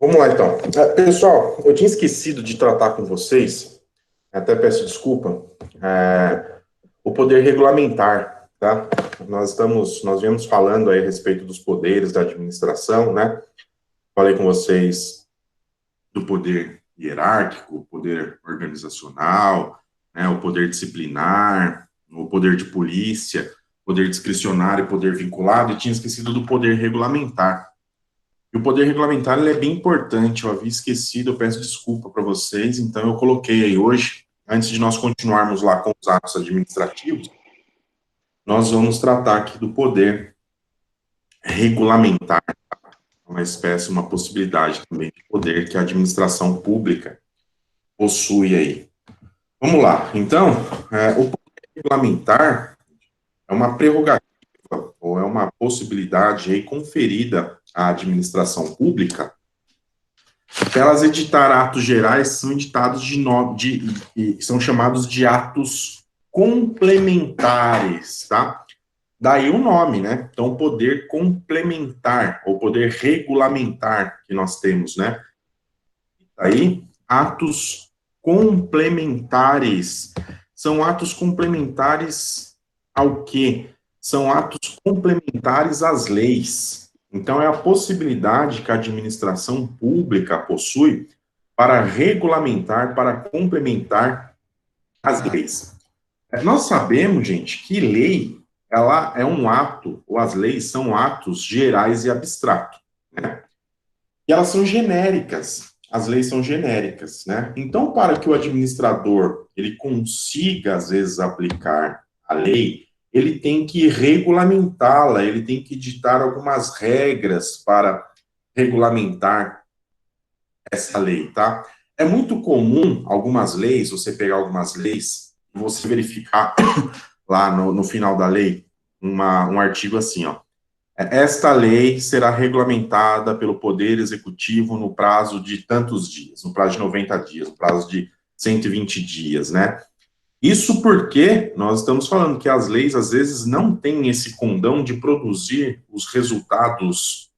Vamos lá, então. Pessoal, eu tinha esquecido de tratar com vocês, até peço desculpa, o poder regulamentar, tá? Nós viemos falando aí a respeito dos poderes da administração, né? Falei com vocês do poder hierárquico, o poder organizacional, né, o poder disciplinar, o poder de polícia, poder discricionário, poder vinculado, e tinha esquecido do poder regulamentar. E o poder regulamentar ele é bem importante, eu havia esquecido, eu peço desculpa para vocês, então eu coloquei aí hoje, antes de nós continuarmos lá com os atos administrativos, nós vamos tratar aqui do poder regulamentar, uma espécie, uma possibilidade também de poder que a administração pública possui aí. Vamos lá, então, o poder regulamentar é uma prerrogativa ou é uma possibilidade aí conferida à administração pública. Para elas editar atos gerais, são editados são chamados de atos complementares, tá? Daí o nome, né? Então, poder complementar, ou poder regulamentar que nós temos, né? Aí, atos complementares. São atos complementares ao quê? São atos complementares às leis. Então, é a possibilidade que a administração pública possui para regulamentar, para complementar as leis. Nós sabemos, gente, que lei, ela é um ato, ou as leis são atos gerais e abstratos, né? E elas são genéricas, as leis são genéricas, né? Então, para que o administrador, ele consiga, às vezes, aplicar a lei, ele tem que regulamentá-la, ele tem que ditar algumas regras para regulamentar essa lei, tá? É muito comum algumas leis, você pegar algumas leis, você verificar lá no final da lei, um artigo assim, ó. Esta lei será regulamentada pelo Poder Executivo no prazo de tantos dias, no prazo de 90 dias, no prazo de 120 dias, né? Isso porque nós estamos falando que as leis, às vezes, não têm esse condão de produzir os resultados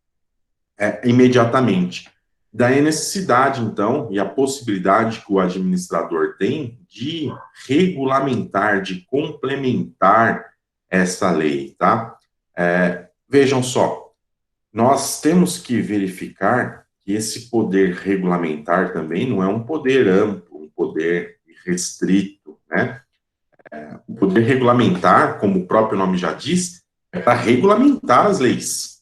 imediatamente. Daí a necessidade, então, e a possibilidade que o administrador tem de regulamentar, de complementar essa lei, tá? Vejam só, nós temos que verificar que esse poder regulamentar também não é um poder amplo, um poder restrito, né? O poder regulamentar, como o próprio nome já diz, é para regulamentar as leis.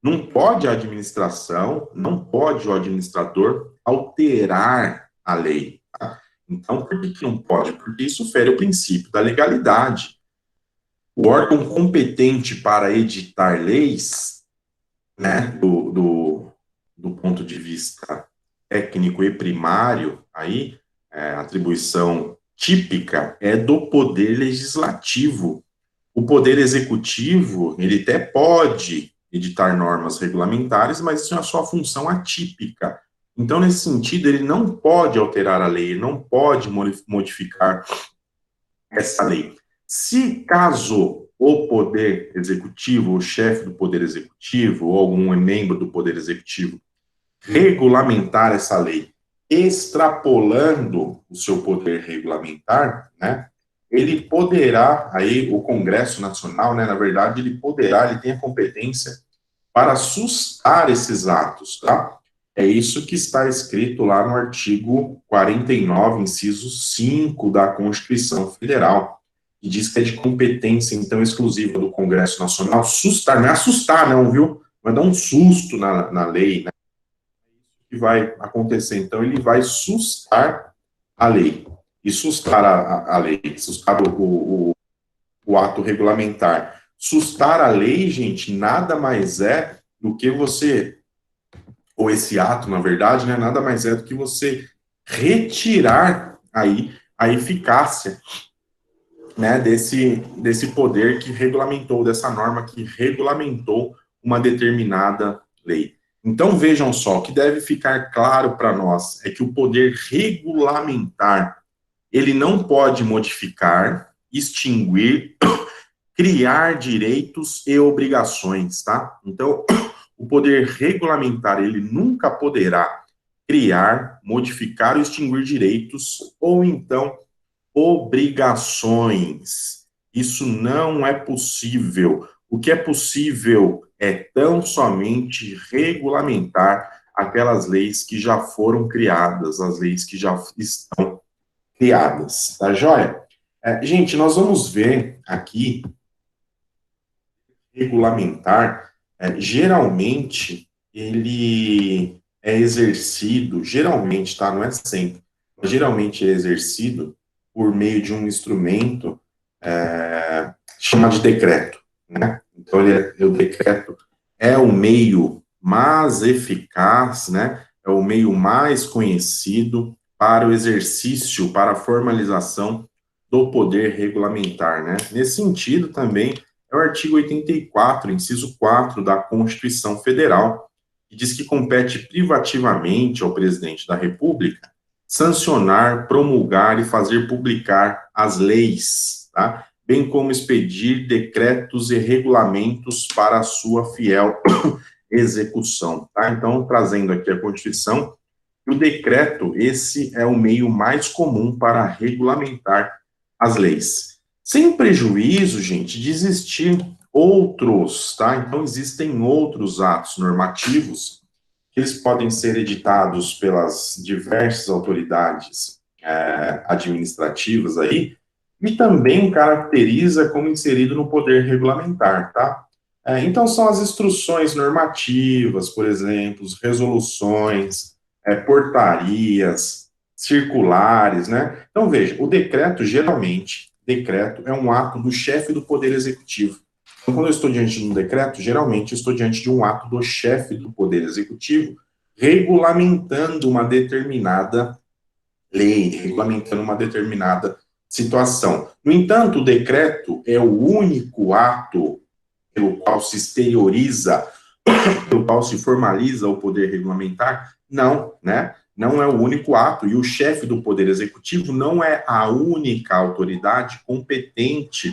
Não pode a administração, não pode o administrador alterar a lei. Tá? Então, por que não pode? Porque isso fere o princípio da legalidade. O órgão competente para editar leis, né, do ponto de vista técnico e primário, aí, a atribuição típica é do poder legislativo. O poder executivo, ele até pode editar normas regulamentares, mas isso é a sua função atípica. Então, nesse sentido, ele não pode alterar a lei, ele não pode modificar essa lei. Se caso o poder executivo, o chefe do poder executivo, ou algum membro do poder executivo, regulamentar essa lei, extrapolando o seu poder regulamentar, né, ele poderá, aí o Congresso Nacional, né, na verdade, ele tem a competência para sustar esses atos, tá? É isso que está escrito lá no artigo 49, inciso 5 da Constituição Federal, que diz que é de competência, então, exclusiva do Congresso Nacional sustar, não é assustar, não, viu? Vai dar um susto na lei, né? Que vai acontecer. Então, ele vai sustar a lei. E sustar a lei, sustar o ato regulamentar. Sustar a lei, gente, nada mais é do que você, ou esse ato, na verdade, né, nada mais é do que você retirar aí a eficácia, né, desse poder que regulamentou, dessa norma que regulamentou uma determinada lei. Então, vejam só, o que deve ficar claro para nós é que o poder regulamentar, ele não pode modificar, extinguir, criar direitos e obrigações, tá? Então, o poder regulamentar, ele nunca poderá criar, modificar ou extinguir direitos ou então obrigações. Isso não é possível. O que é possível é tão somente regulamentar aquelas leis que já foram criadas, as leis que já estão criadas, tá joia? Gente, nós vamos ver aqui, regulamentar, geralmente, ele é exercido, geralmente, tá? Não é sempre, mas geralmente é exercido por meio de um instrumento chamado de decreto, né? Então, o decreto é o meio mais eficaz, né? É o meio mais conhecido para o exercício, para a formalização do poder regulamentar, né? Nesse sentido, também, é o artigo 84, inciso 4 da Constituição Federal, que diz que compete privativamente ao presidente da República sancionar, promulgar e fazer publicar as leis, tá? Bem como expedir decretos e regulamentos para a sua fiel execução, tá? Então, trazendo aqui a Constituição, o decreto, esse é o meio mais comum para regulamentar as leis. Sem prejuízo, gente, de existir outros, tá? Então, existem outros atos normativos que eles podem ser editados pelas diversas autoridades administrativas aí, e também caracteriza como inserido no poder regulamentar, tá? Então, são as instruções normativas, por exemplo, resoluções, portarias, circulares, né? Então, veja, o decreto, geralmente, decreto é um ato do chefe do Poder Executivo. Então, quando eu estou diante de um decreto, geralmente eu estou diante de um ato do chefe do Poder Executivo regulamentando uma determinada lei, regulamentando uma determinada situação. No entanto, o decreto é o único ato pelo qual se exterioriza, pelo qual se formaliza o poder regulamentar? Não, né? Não é o único ato, e o chefe do Poder Executivo não é a única autoridade competente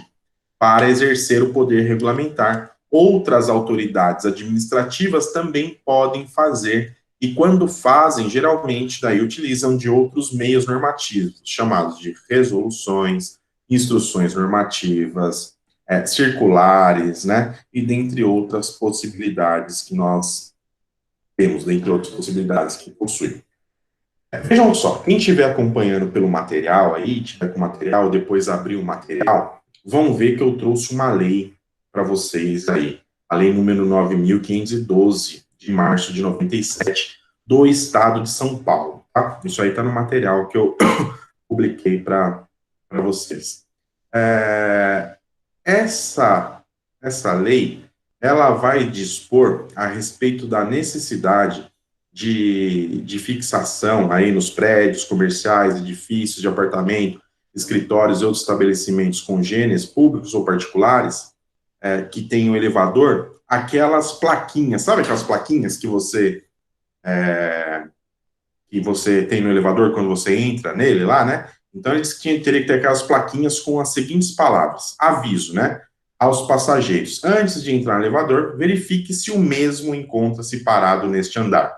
para exercer o poder regulamentar. Outras autoridades administrativas também podem fazer, e quando fazem, geralmente, daí utilizam de outros meios normativos, chamados de resoluções, instruções normativas, circulares, né, e dentre outras possibilidades que nós temos, dentre outras possibilidades que possuem. Vejam só, quem estiver acompanhando pelo material aí, tiver com material, depois abrir o material, vão ver que eu trouxe uma lei para vocês aí, a lei número 9.512, de março de 97, do Estado de São Paulo, tá? Isso aí está no material que eu publiquei para vocês. Essa lei, ela vai dispor a respeito da necessidade de fixação aí nos prédios comerciais, edifícios de apartamento, escritórios e outros estabelecimentos congêneres, públicos ou particulares, que tenham elevador, aquelas plaquinhas, sabe aquelas plaquinhas que você tem no elevador quando você entra nele lá, né? Então, eles teria que ter aquelas plaquinhas com as seguintes palavras: aviso, né? Aos passageiros, antes de entrar no elevador, verifique se o mesmo encontra-se parado neste andar.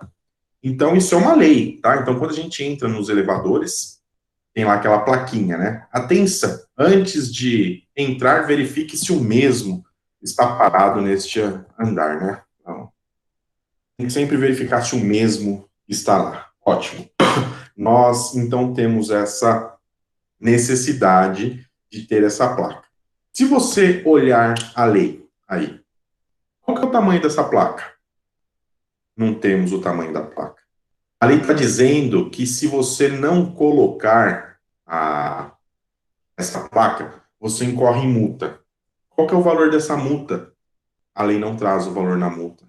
Então, isso é uma lei, tá? Então, quando a gente entra nos elevadores, tem lá aquela plaquinha, né? Atenção, antes de entrar, verifique se o mesmo está parado neste andar, né? Então, tem que sempre verificar se o mesmo está lá. Ótimo. Nós, então, temos essa necessidade de ter essa placa. Se você olhar a lei aí, qual que é o tamanho dessa placa? Não temos o tamanho da placa. A lei está dizendo que se você não colocar essa placa, você incorre em multa. Qual que é o valor dessa multa? A lei não traz o valor da multa.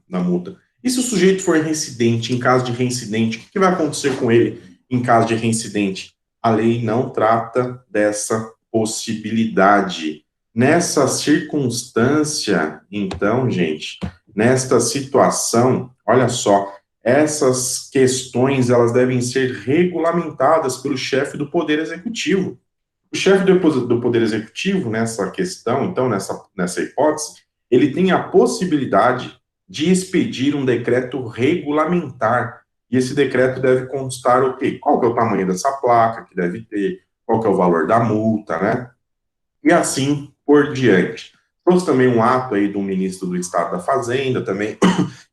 E se o sujeito for reincidente, em caso de reincidente, o que vai acontecer com ele em caso de reincidente? A lei não trata dessa possibilidade. Nessa circunstância, então, gente, nesta situação, olha só, essas questões elas devem ser regulamentadas pelo chefe do Poder Executivo. O chefe do Poder Executivo, nessa questão, então, nessa hipótese, ele tem a possibilidade de expedir um decreto regulamentar. E esse decreto deve constar o quê? Qual que é o tamanho dessa placa que deve ter, qual que é o valor da multa, né? E assim por diante. Trouxe também um ato aí do ministro do Estado da Fazenda, também,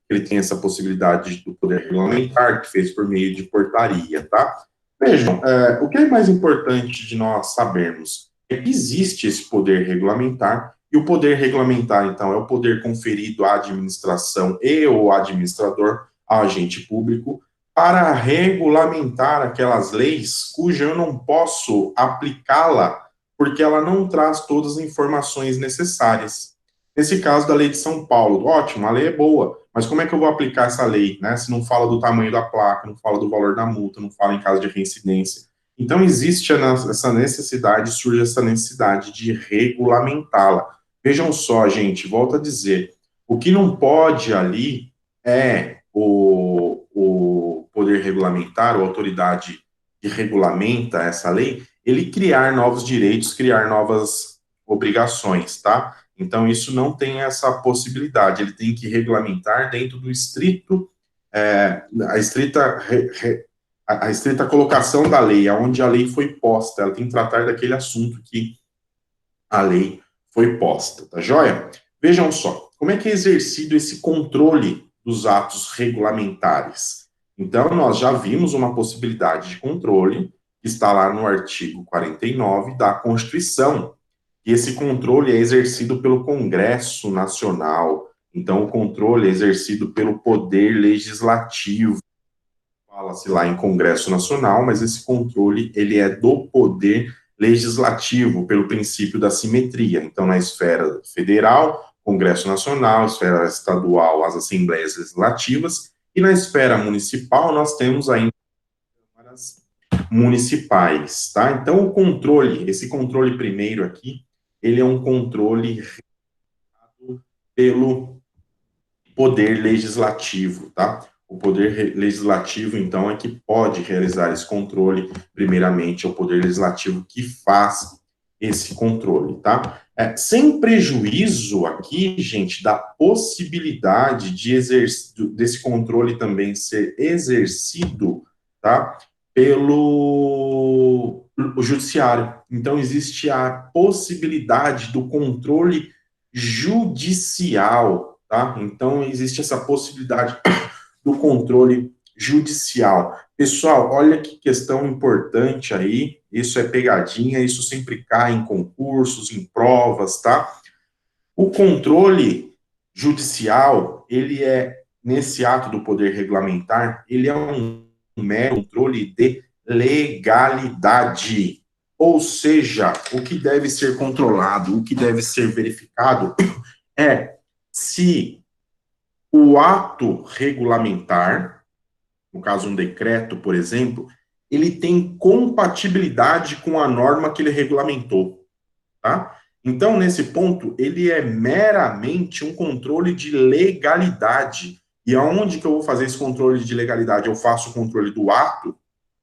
ele tem essa possibilidade do poder regulamentar, que fez por meio de portaria, tá? Vejam, o que é mais importante de nós sabermos é que existe esse poder regulamentar, e o poder regulamentar, então, é o poder conferido à administração e ou administrador, ao agente público, para regulamentar aquelas leis cuja eu não posso aplicá-la porque ela não traz todas as informações necessárias. Nesse caso da lei de São Paulo, ótimo, a lei é boa, mas como é que eu vou aplicar essa lei, né? Se não fala do tamanho da placa, não fala do valor da multa, não fala em caso de reincidência. Então, existe essa necessidade, surge essa necessidade de regulamentá-la. Vejam só, gente, volto a dizer, o que não pode ali é o poder regulamentar, ou a autoridade que regulamenta essa lei, ele criar novos direitos, criar novas obrigações, tá? Então, isso não tem essa possibilidade, ele tem que regulamentar dentro do estrito, a estrita colocação da lei, aonde a lei foi posta, ela tem que tratar daquele assunto que a lei foi posta, tá joia? Vejam só, como é que é exercido esse controle dos atos regulamentares? Então, nós já vimos uma possibilidade de controle, que está lá no artigo 49 da Constituição, e esse controle é exercido pelo Congresso Nacional. Então, o controle é exercido pelo Poder Legislativo. Fala-se lá em Congresso Nacional, mas esse controle ele é do Poder Legislativo, pelo princípio da simetria. Então, na esfera federal, Congresso Nacional, esfera estadual, as Assembleias Legislativas, e na esfera municipal, nós temos ainda câmaras municipais, tá? Então, o controle, esse controle primeiro aqui, ele é um controle pelo poder legislativo, tá? O poder legislativo, então, é que pode realizar esse controle, primeiramente, é o poder legislativo que faz esse controle, tá? Sem prejuízo aqui, gente, da possibilidade de desse controle também ser exercido, tá? Pelo o judiciário. Então, existe a possibilidade do controle judicial, tá? Então, existe essa possibilidade do controle judicial. Pessoal, olha que questão importante aí, isso é pegadinha, isso sempre cai em concursos, em provas, tá? O controle judicial, ele é, nesse ato do poder regulamentar, ele é um mero controle de legalidade. Ou seja, o que deve ser controlado, o que deve ser verificado é se o ato regulamentar, no caso um decreto, por exemplo, ele tem compatibilidade com a norma que ele regulamentou, tá? Então, nesse ponto, ele é meramente um controle de legalidade. E aonde que eu vou fazer esse controle de legalidade? Eu faço o controle do ato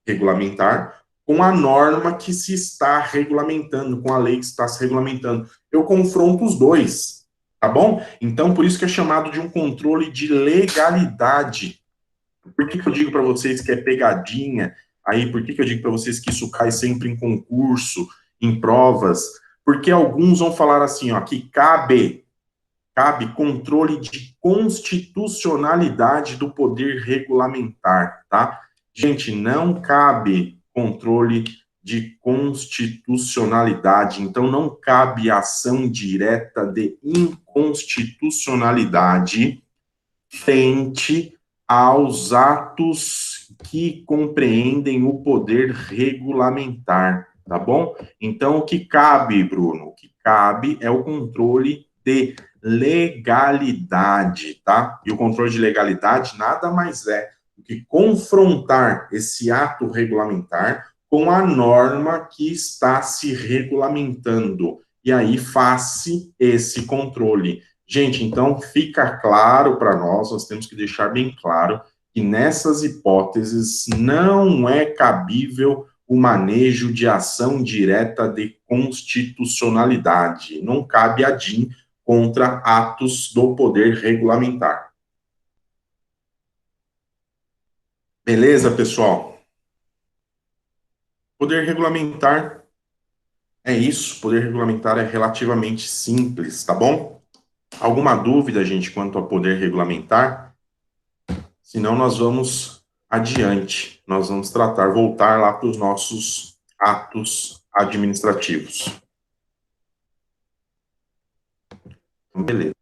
regulamentar com a norma que se está regulamentando, com a lei que está se regulamentando. Eu confronto os dois, tá bom? Então, por isso que é chamado de um controle de legalidade. Por que eu digo para vocês que é pegadinha? Aí, por que eu digo para vocês que isso cai sempre em concurso, em provas? Porque alguns vão falar assim, ó, que cabe controle de constitucionalidade do poder regulamentar, tá? Gente, não cabe controle de constitucionalidade, então não cabe ação direta de inconstitucionalidade frente aos atos que compreendem o poder regulamentar, tá bom? Então, o que cabe, Bruno? O que cabe é o controle de legalidade, tá? E o controle de legalidade nada mais é do que confrontar esse ato regulamentar com a norma que está se regulamentando. E aí faz-se esse controle. Gente, então fica claro para nós temos que deixar bem claro que nessas hipóteses não é cabível o manejo de ação direta de constitucionalidade. Não cabe a DIN contra atos do poder regulamentar. Beleza, pessoal? Poder regulamentar é isso. Poder regulamentar é relativamente simples, tá bom? Alguma dúvida, gente, quanto a poder regulamentar? Senão nós vamos adiante. Nós vamos voltar lá para os nossos atos administrativos. Então, beleza.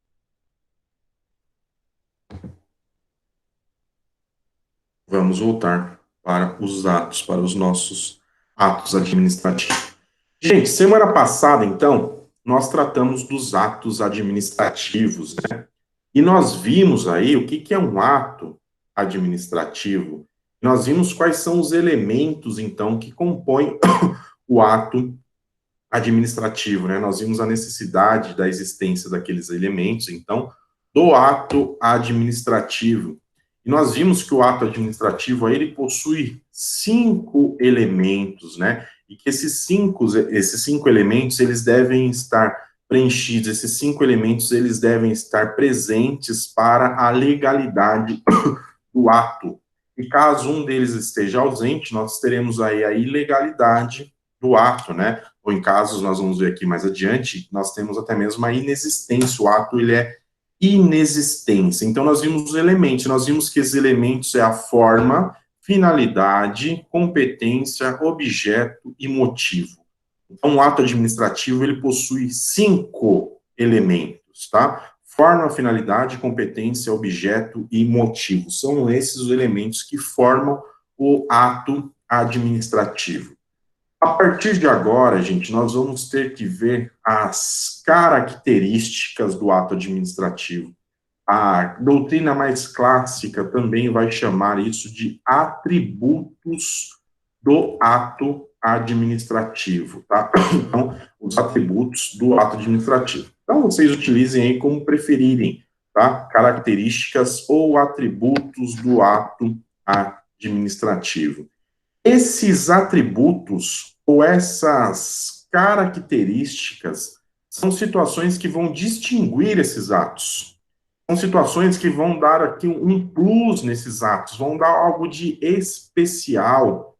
Vamos voltar para os atos, para os nossos atos administrativos. Gente, semana passada, então, nós tratamos dos atos administrativos, né? E nós vimos aí o que é um ato administrativo. Nós vimos quais são os elementos, então, que compõem o ato administrativo, né? Nós vimos a necessidade da existência daqueles elementos, então, do ato administrativo. E nós vimos que o ato administrativo aí, ele possui 5 elementos, né? E que esses cinco elementos, eles devem estar preenchidos, esses 5 elementos, eles devem estar presentes para a legalidade do ato. E caso um deles esteja ausente, nós teremos aí a ilegalidade do ato, né? Ou em casos, nós vamos ver aqui mais adiante, nós temos até mesmo a inexistência, o ato, ele é inexistência. Então, nós vimos os elementos, nós vimos que esses elementos é a forma, finalidade, competência, objeto e motivo. Então, o ato administrativo, ele possui 5 elementos, tá? Forma, finalidade, competência, objeto e motivo. São esses os elementos que formam o ato administrativo. A partir de agora, gente, nós vamos ter que ver as características do ato administrativo. A doutrina mais clássica também vai chamar isso de atributos do ato administrativo, tá? Então, os atributos do ato administrativo. Então, vocês utilizem aí como preferirem, tá? Características ou atributos do ato administrativo. Esses atributos ou essas características são situações que vão distinguir esses atos. São situações que vão dar aqui um plus nesses atos, vão dar algo de especial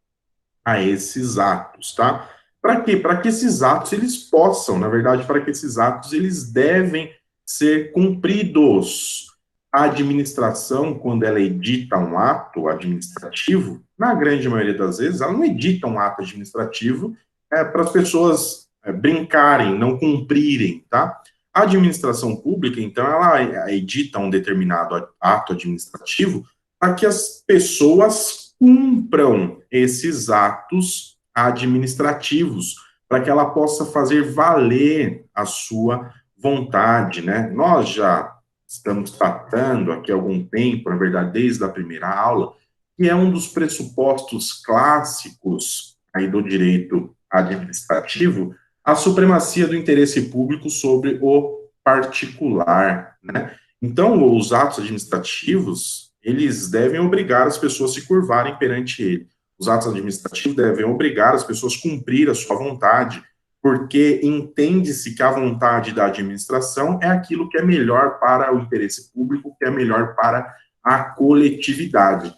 a esses atos, tá? Para quê? Para que esses atos eles possam, na verdade, para que esses atos eles devem ser cumpridos. A administração, quando ela edita um ato administrativo, na grande maioria das vezes, ela não edita um ato administrativo para as pessoas brincarem, não cumprirem, tá? A administração pública, então, ela edita um determinado ato administrativo para que as pessoas cumpram esses atos administrativos, para que ela possa fazer valer a sua vontade, né? Nós já estamos tratando aqui há algum tempo, na verdade, desde a primeira aula, que é um dos pressupostos clássicos aí do direito administrativo, a supremacia do interesse público sobre o particular, né? Então, os atos administrativos, eles devem obrigar as pessoas a se curvarem perante ele. Os atos administrativos devem obrigar as pessoas a cumprir a sua vontade, porque entende-se que a vontade da administração é aquilo que é melhor para o interesse público, que é melhor para a coletividade.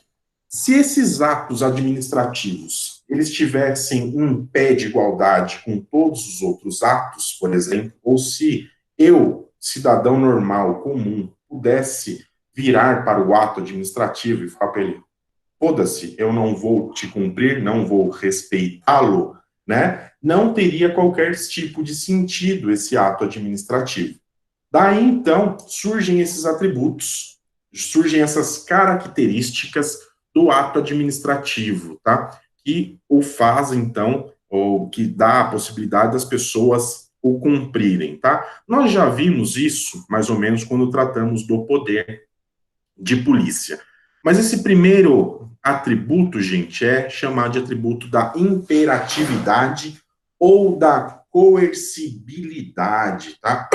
Se esses atos administrativos eles tivessem um pé de igualdade com todos os outros atos, por exemplo, ou se eu, cidadão normal, comum, pudesse virar para o ato administrativo e falar para ele, foda-se, eu não vou te cumprir, não vou respeitá-lo, né? Não teria qualquer tipo de sentido esse ato administrativo. Daí, então, surgem esses atributos, surgem essas características do ato administrativo, tá? Que o faz, então, ou que dá a possibilidade das pessoas o cumprirem, tá? Nós já vimos isso, mais ou menos, quando tratamos do poder de polícia. Mas esse primeiro atributo, gente, é chamado de atributo da imperatividade ou da coercibilidade, tá?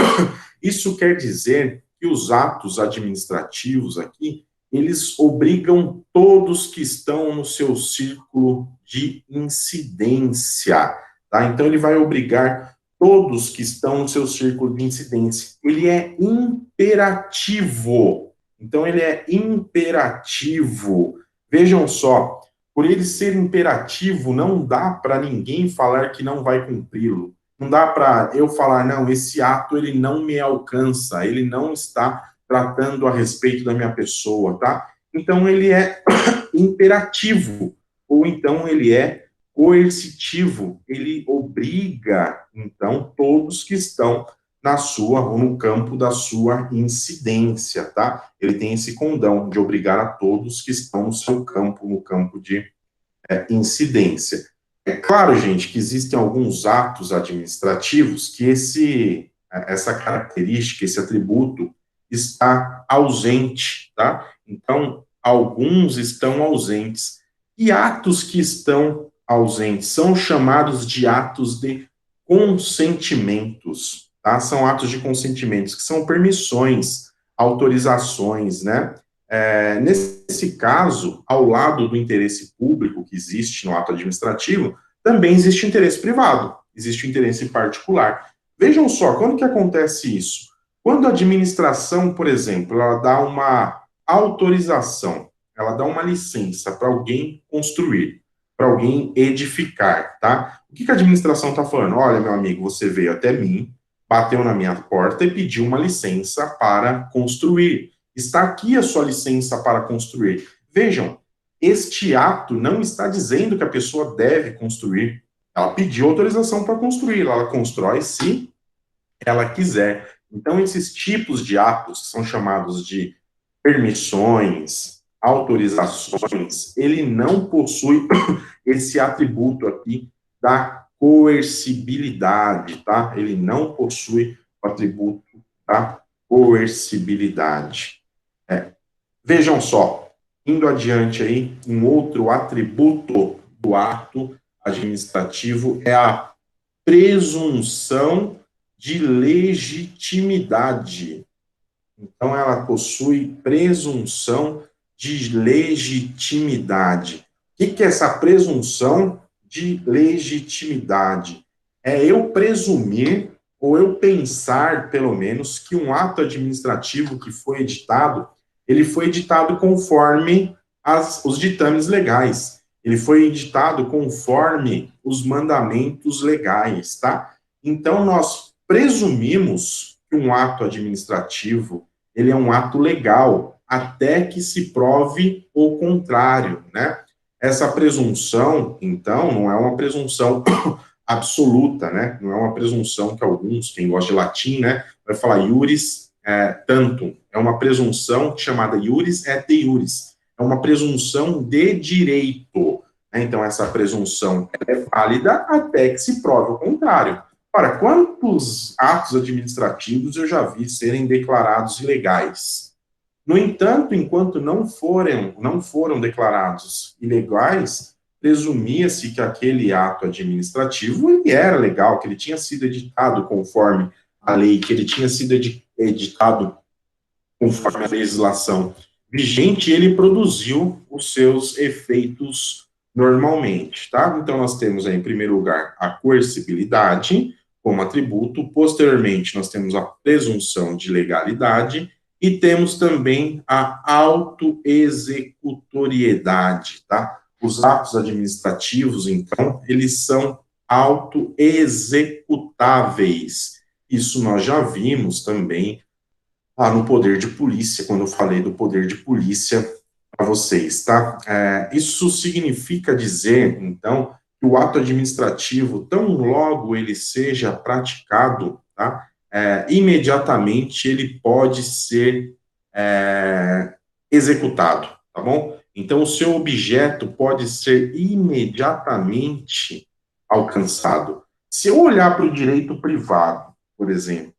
Isso quer dizer que os atos administrativos aqui, eles obrigam todos que estão no seu círculo de incidência, tá? Então, ele vai obrigar todos que estão no seu círculo de incidência. Ele é imperativo. Então, ele é imperativo. Vejam só, por ele ser imperativo, não dá para ninguém falar que não vai cumpri-lo. Não dá para eu falar, não, esse ato ele não me alcança, ele não está tratando a respeito da minha pessoa, tá? Então ele é imperativo, ou então ele é coercitivo, ele obriga, então, todos que estão na sua, ou no campo da sua incidência, tá? Ele tem esse condão de obrigar a todos que estão no seu campo, no campo de incidência. É claro, gente, que existem alguns atos administrativos que essa característica, esse atributo está ausente, tá? Então, alguns estão ausentes. E atos que estão ausentes são chamados de atos de consentimentos, tá? São atos de consentimentos, que são permissões, autorizações, né? Nesse caso, ao lado do interesse público que existe no ato administrativo, também existe o interesse privado, existe o interesse particular. Vejam só, quando que acontece isso? Quando a administração, por exemplo, ela dá uma autorização, ela dá uma licença para alguém construir, para alguém edificar, tá? O que a administração está falando? Olha, meu amigo, você veio até mim, bateu na minha porta e pediu uma licença para construir. Está aqui a sua licença para construir. Vejam, este ato não está dizendo que a pessoa deve construir. Ela pediu autorização para construir, ela constrói se ela quiser. Então, esses tipos de atos são chamados de permissões, autorizações, ele não possui esse atributo aqui da coercibilidade, tá? Ele não possui o atributo da coercibilidade. Vejam só, indo adiante aí, um outro atributo do ato administrativo é a presunção de legitimidade. Então, ela possui presunção de legitimidade. O que é essa presunção de legitimidade? É eu presumir, ou eu pensar, pelo menos, que um ato administrativo que foi editado, ele foi editado conforme os ditames legais. Ele foi editado conforme os mandamentos legais, tá? Então, nós presumimos que um ato administrativo, ele é um ato legal, até que se prove o contrário, né? Essa presunção, então, não é uma presunção absoluta, né? Não é uma presunção que alguns, quem gosta de latim, né, vai falar iuris tantum. É uma presunção chamada iuris et de iuris. É uma presunção de direito. Né? Então, essa presunção é válida até que se prove o contrário. Ora, quantos atos administrativos eu já vi serem declarados ilegais? No entanto, enquanto não foram declarados ilegais, presumia-se que aquele ato administrativo ele era legal, que ele tinha sido editado conforme a lei, que ele tinha sido editado conforme a legislação vigente, e ele produziu os seus efeitos normalmente, tá? Então, nós temos aí, em primeiro lugar, a coercibilidade como atributo, posteriormente, nós temos a presunção de legalidade, e temos também a autoexecutoriedade, tá? Os atos administrativos, então, eles são autoexecutáveis. Isso nós já vimos também no poder de polícia, quando eu falei do poder de polícia para vocês, tá? Isso significa dizer, então, que o ato administrativo, tão logo ele seja praticado, tá? Imediatamente ele pode ser executado, tá bom? Então, o seu objeto pode ser imediatamente alcançado. Se eu olhar para o direito privado, por exemplo,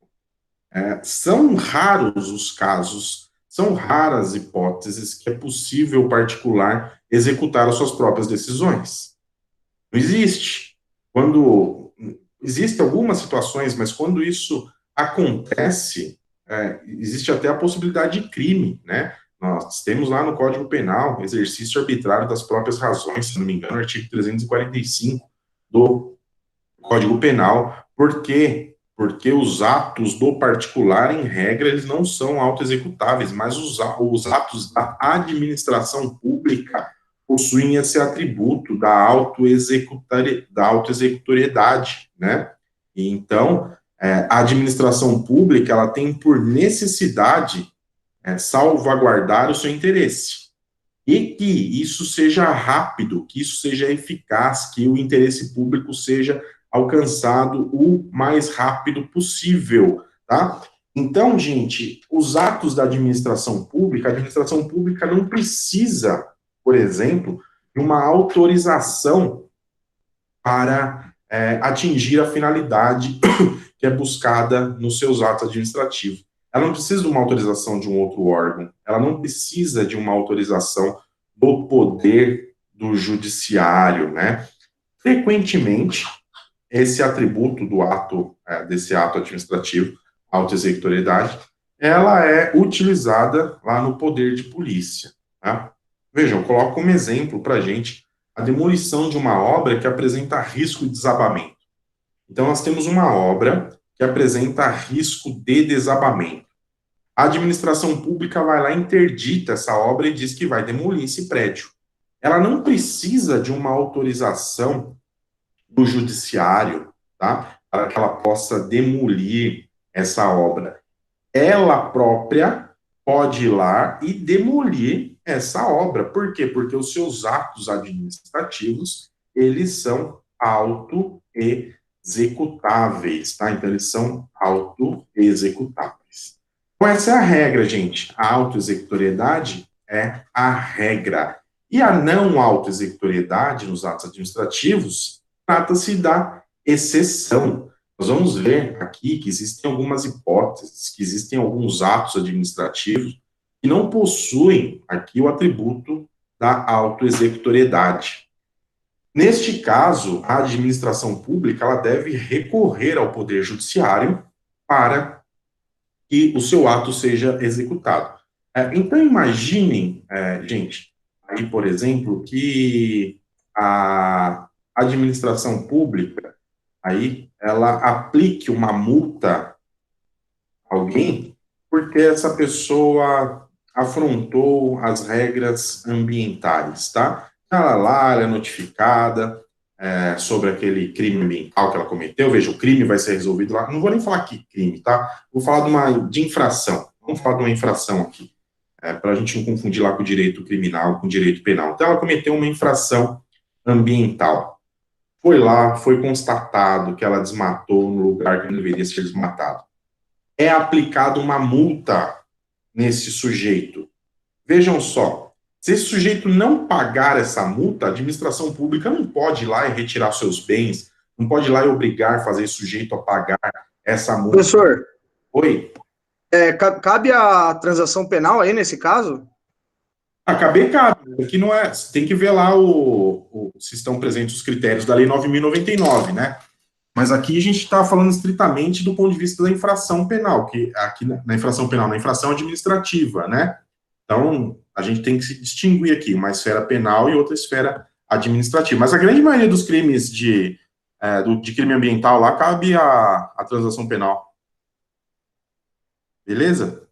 são raros os casos, são raras hipóteses que é possível o particular executar as suas próprias decisões. Não existe. Existem algumas situações, mas quando isso acontece, existe até a possibilidade de crime, né? Nós temos lá no Código Penal exercício arbitrário das próprias razões, se não me engano, artigo 345 do Código Penal. Por quê? Porque os atos do particular, em regra, eles não são autoexecutáveis, mas os atos da administração pública possuem esse atributo da autoexecutoriedade, né? E então, a administração pública, ela tem por necessidade salvaguardar o seu interesse. E que isso seja rápido, que isso seja eficaz, que o interesse público seja alcançado o mais rápido possível, tá? Então, gente, os atos da administração pública, a administração pública não precisa, por exemplo, de uma autorização para atingir a finalidade que é buscada nos seus atos administrativos. Ela não precisa de uma autorização de um outro órgão, ela não precisa de uma autorização do poder do judiciário, né? Frequentemente, esse atributo do ato, desse ato administrativo, autoexecutoriedade, ela é utilizada lá no poder de polícia, tá? Vejam, eu coloco como exemplo para a gente a demolição de uma obra que apresenta risco de desabamento. Então, nós temos uma obra que apresenta risco de desabamento. A administração pública vai lá, interdita essa obra e diz que vai demolir esse prédio. Ela não precisa de uma autorização do judiciário, tá? Para que ela possa demolir essa obra. Ela própria pode ir lá e demolir essa obra. Por quê? Porque os seus atos administrativos, eles são auto-executáveis, tá? Então, eles são auto-executáveis. Então, essa é a regra, gente. A autoexecutoriedade é a regra. E a não autoexecutoriedade nos atos administrativos trata-se da exceção. Nós vamos ver aqui que existem algumas hipóteses, que existem alguns atos administrativos que não possuem aqui o atributo da autoexecutoriedade. Neste caso, a administração pública ela deve recorrer ao Poder Judiciário para que o seu ato seja executado. Então, imaginem, gente, aí, por exemplo, que a administração pública, aí, ela aplique uma multa a alguém porque essa pessoa afrontou as regras ambientais, tá? Ela é notificada sobre aquele crime ambiental que ela cometeu. Veja, o crime vai ser resolvido lá. Não vou nem falar que crime, tá? Vou falar de infração. Vamos falar de uma infração aqui, para a gente não confundir lá com o direito criminal, com o direito penal. Então, ela cometeu uma infração ambiental. Foi lá, foi constatado que ela desmatou no lugar que não deveria ser desmatado. É aplicada uma multa nesse sujeito. Vejam só, se esse sujeito não pagar essa multa, a administração pública não pode ir lá e retirar seus bens, não pode ir lá e obrigar a fazer esse sujeito a pagar essa multa. Professor, oi? Cabe a transação penal aí nesse caso? Cabe. Aqui não é. Tem que ver lá se estão presentes os critérios da Lei 9.099, né? Mas aqui a gente está falando estritamente do ponto de vista da infração penal, que aqui na infração penal, na infração administrativa, né? Então, a gente tem que se distinguir aqui, uma esfera penal e outra esfera administrativa. Mas a grande maioria dos crimes de crime ambiental lá cabe a transação penal. Beleza?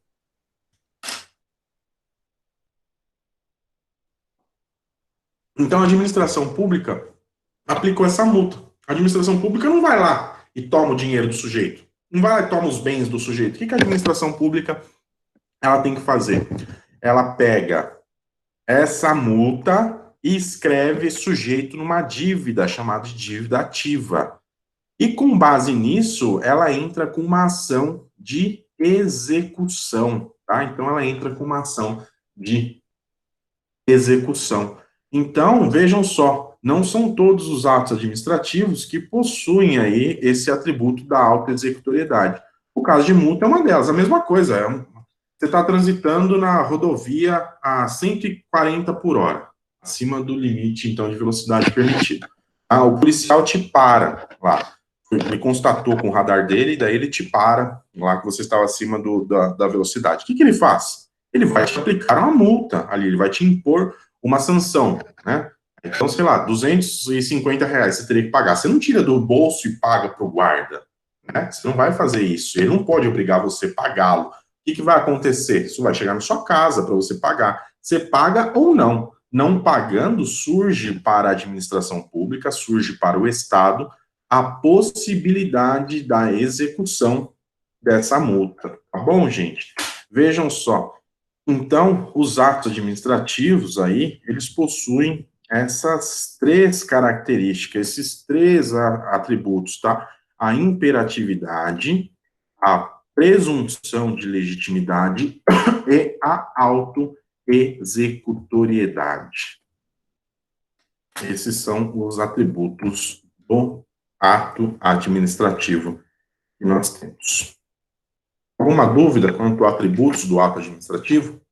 Então, a administração pública aplicou essa multa. A administração pública não vai lá e toma o dinheiro do sujeito. Não vai lá e toma os bens do sujeito. O que a administração pública ela tem que fazer? Ela pega essa multa e escreve sujeito numa dívida, chamada de dívida ativa. E com base nisso, ela entra com uma ação de execução, tá? Então, ela entra com uma ação de execução. Então, vejam só, não são todos os atos administrativos que possuem aí esse atributo da autoexecutoriedade. O caso de multa é uma delas, a mesma coisa, você está transitando na rodovia a 140 por hora, acima do limite, então, de velocidade permitida. O policial te para lá, ele constatou com o radar dele, e daí ele te para lá que você estava acima da velocidade. O que ele faz? Ele vai te aplicar uma multa ali, ele vai te impor uma sanção, né? Então, sei lá, R$250 você teria que pagar. Você não tira do bolso e paga para o guarda, né? Você não vai fazer isso. Ele não pode obrigar você a pagá-lo. O que vai acontecer? Isso vai chegar na sua casa para você pagar. Você paga ou não. não pagando, surge para a administração pública, surge para o Estado, a possibilidade da execução dessa multa. Tá bom, gente? Vejam só. Então, os atos administrativos aí, eles possuem essas três características, esses três atributos, tá? A imperatividade, a presunção de legitimidade e a autoexecutoriedade. Esses são os atributos do ato administrativo que nós temos. Alguma dúvida quanto a atributos do ato administrativo?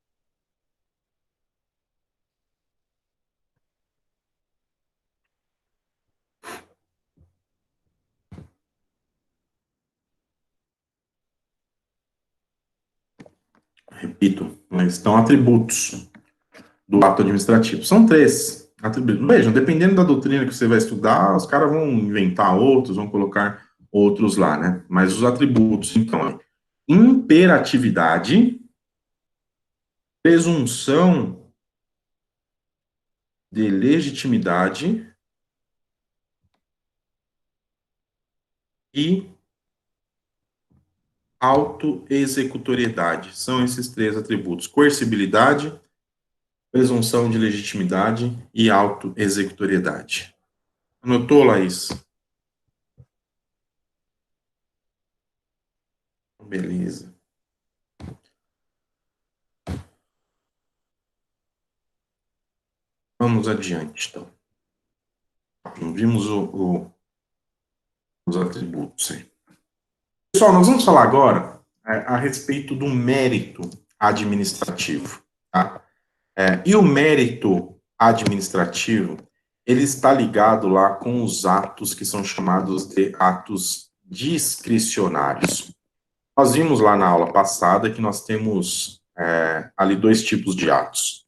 Repito, estão atributos do ato administrativo. São três atributos. Vejam, dependendo da doutrina que você vai estudar, os caras vão inventar outros, vão colocar outros lá, né? Mas os atributos, então, é imperatividade, presunção de legitimidade e autoexecutoriedade. São esses três atributos: coercibilidade, presunção de legitimidade e autoexecutoriedade. Anotou, Laís? Beleza. Vamos adiante, então. Vimos os atributos aí. Pessoal, nós vamos falar agora a respeito do mérito administrativo. Tá? E o mérito administrativo, ele está ligado lá com os atos que são chamados de atos discricionários. Nós vimos lá na aula passada que nós temos ali dois tipos de atos.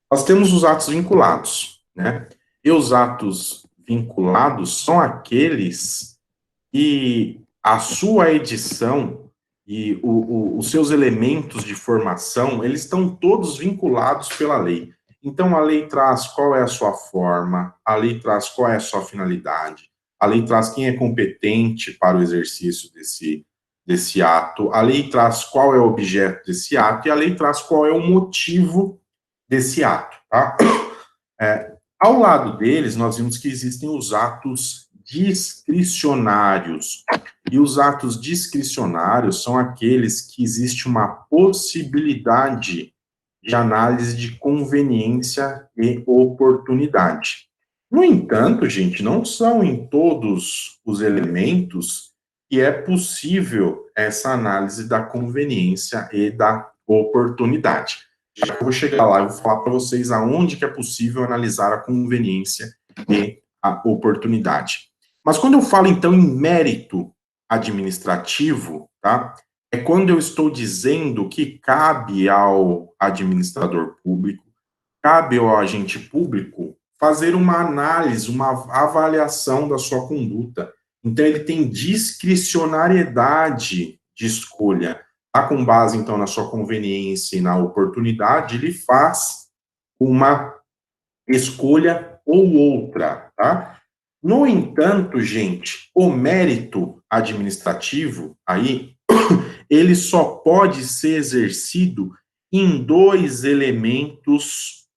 Nós temos os atos vinculados, né? E os atos vinculados são aqueles que a sua edição e os seus elementos de formação, eles estão todos vinculados pela lei. Então, a lei traz qual é a sua forma, a lei traz qual é a sua finalidade, a lei traz quem é competente para o exercício desse ato, a lei traz qual é o objeto desse ato e a lei traz qual é o motivo desse ato, tá? Ao lado deles, nós vimos que existem os atos discricionários. E os atos discricionários são aqueles que existe uma possibilidade de análise de conveniência e oportunidade. No entanto, gente, não são em todos os elementos que é possível essa análise da conveniência e da oportunidade. Já vou chegar lá e vou falar para vocês aonde que é possível analisar a conveniência e a oportunidade. Mas quando eu falo, então, em mérito administrativo, tá? É quando eu estou dizendo que cabe ao administrador público, cabe ao agente público fazer uma análise, uma avaliação da sua conduta. Então, ele tem discricionariedade de escolha. Tá? Com base, então, na sua conveniência e na oportunidade, ele faz uma escolha ou outra, tá? No entanto, gente, o mérito administrativo, aí, ele só pode ser exercido em dois elementos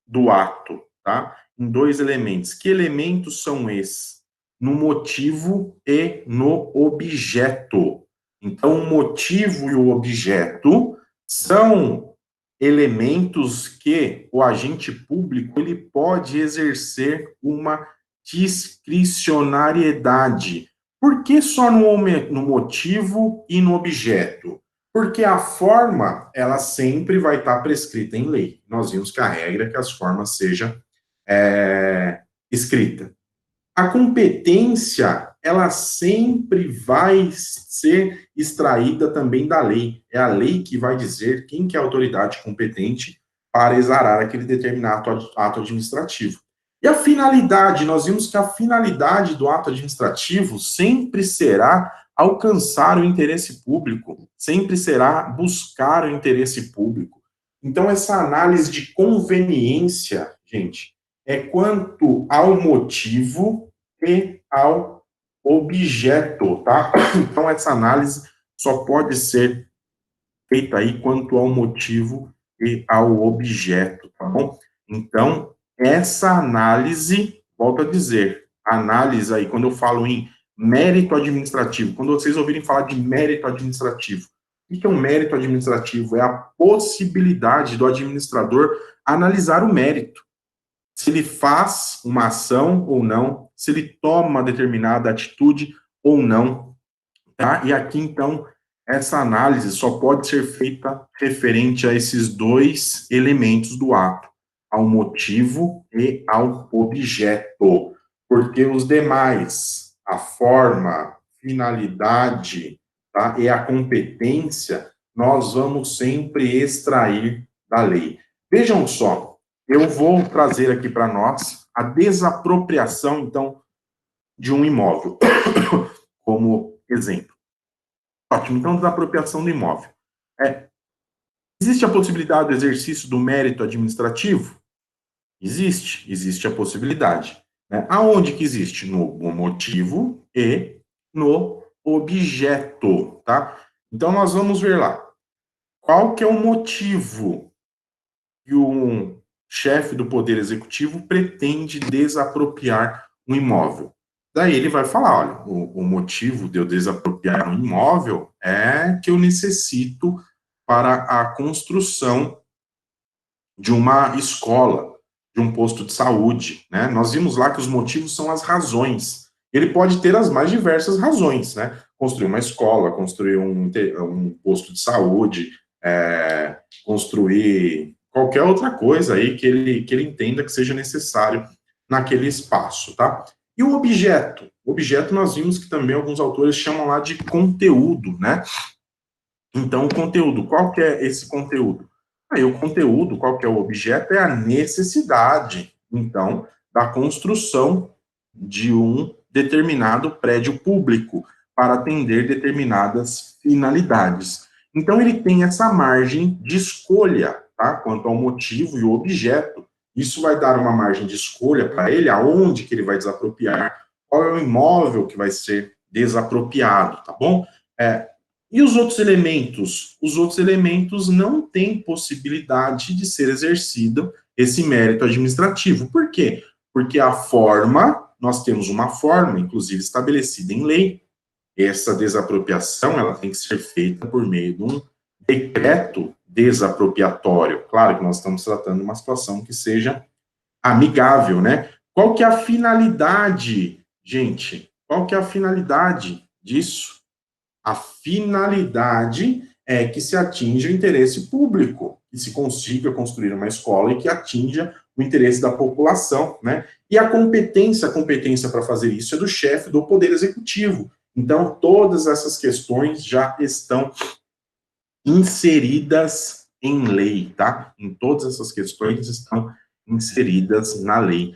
do ato, tá? Em dois elementos. Que elementos são esses? No motivo e no objeto. Então, o motivo e o objeto são elementos que o agente público ele pode exercer uma discricionariedade. Por que só no motivo e no objeto? Porque a forma, ela sempre vai estar prescrita em lei. Nós vimos que a regra é que as formas sejam escritas. A competência, ela sempre vai ser extraída também da lei. É a lei que vai dizer quem que é a autoridade competente para exarar aquele determinado ato administrativo. E a finalidade, nós vimos que a finalidade do ato administrativo sempre será alcançar o interesse público, sempre será buscar o interesse público. Então, essa análise de conveniência gente, é quanto ao motivo e ao objeto, tá? Então, essa análise só pode ser feita aí quanto ao motivo e ao objeto, tá bom? Então, essa análise, volto a dizer, análise aí, quando eu falo em mérito administrativo, quando vocês ouvirem falar de mérito administrativo, o que é um mérito administrativo? É a possibilidade do administrador analisar o mérito. Se ele faz uma ação ou não, se ele toma uma determinada atitude ou não, tá? E aqui, então, essa análise só pode ser feita referente a esses dois elementos do ato, ao motivo e ao objeto, porque os demais, a forma, finalidade, tá? E a competência, nós vamos sempre extrair da lei. Vejam só, eu vou trazer aqui para nós a desapropriação, então, de um imóvel, como exemplo. Ótimo, então, desapropriação do imóvel. Existe a possibilidade do exercício do mérito administrativo? Existe a possibilidade. Né? Aonde que existe? No motivo e no objeto, tá? Então, nós vamos ver lá. Qual que é o motivo que um chefe do Poder Executivo pretende desapropriar um imóvel? Daí ele vai falar, olha, o motivo de eu desapropriar um imóvel é que eu necessito para a construção de uma escola, de um posto de saúde, né? Nós vimos lá que os motivos são as razões. Ele pode ter as mais diversas razões, né? Construir uma escola, construir um posto de saúde, construir qualquer outra coisa aí que ele entenda que seja necessário naquele espaço, tá? E o objeto? O objeto nós vimos que também alguns autores chamam lá de conteúdo, né? Então, o conteúdo, qual que é esse conteúdo? Aí, o conteúdo, qual que é o objeto? É a necessidade, então, da construção de um determinado prédio público para atender determinadas finalidades. Então, ele tem essa margem de escolha, tá? Quanto ao motivo e o objeto. Isso vai dar uma margem de escolha para ele, aonde que ele vai desapropriar, qual é o imóvel que vai ser desapropriado, tá bom? E os outros elementos? Os outros elementos não têm possibilidade de ser exercido esse mérito administrativo. Por quê? Porque a forma, nós temos uma forma, inclusive estabelecida em lei. Essa desapropriação, ela tem que ser feita por meio de um decreto desapropriatório. Claro que nós estamos tratando de uma situação que seja amigável, né? Qual que é a finalidade, gente? Qual que é a finalidade disso? A finalidade é que se atinja o interesse público, que se consiga construir uma escola e que atinja o interesse da população, né? E a competência para fazer isso é do chefe do Poder Executivo. Então, todas essas questões já estão inseridas em lei, tá? Em todas essas questões estão inseridas na lei.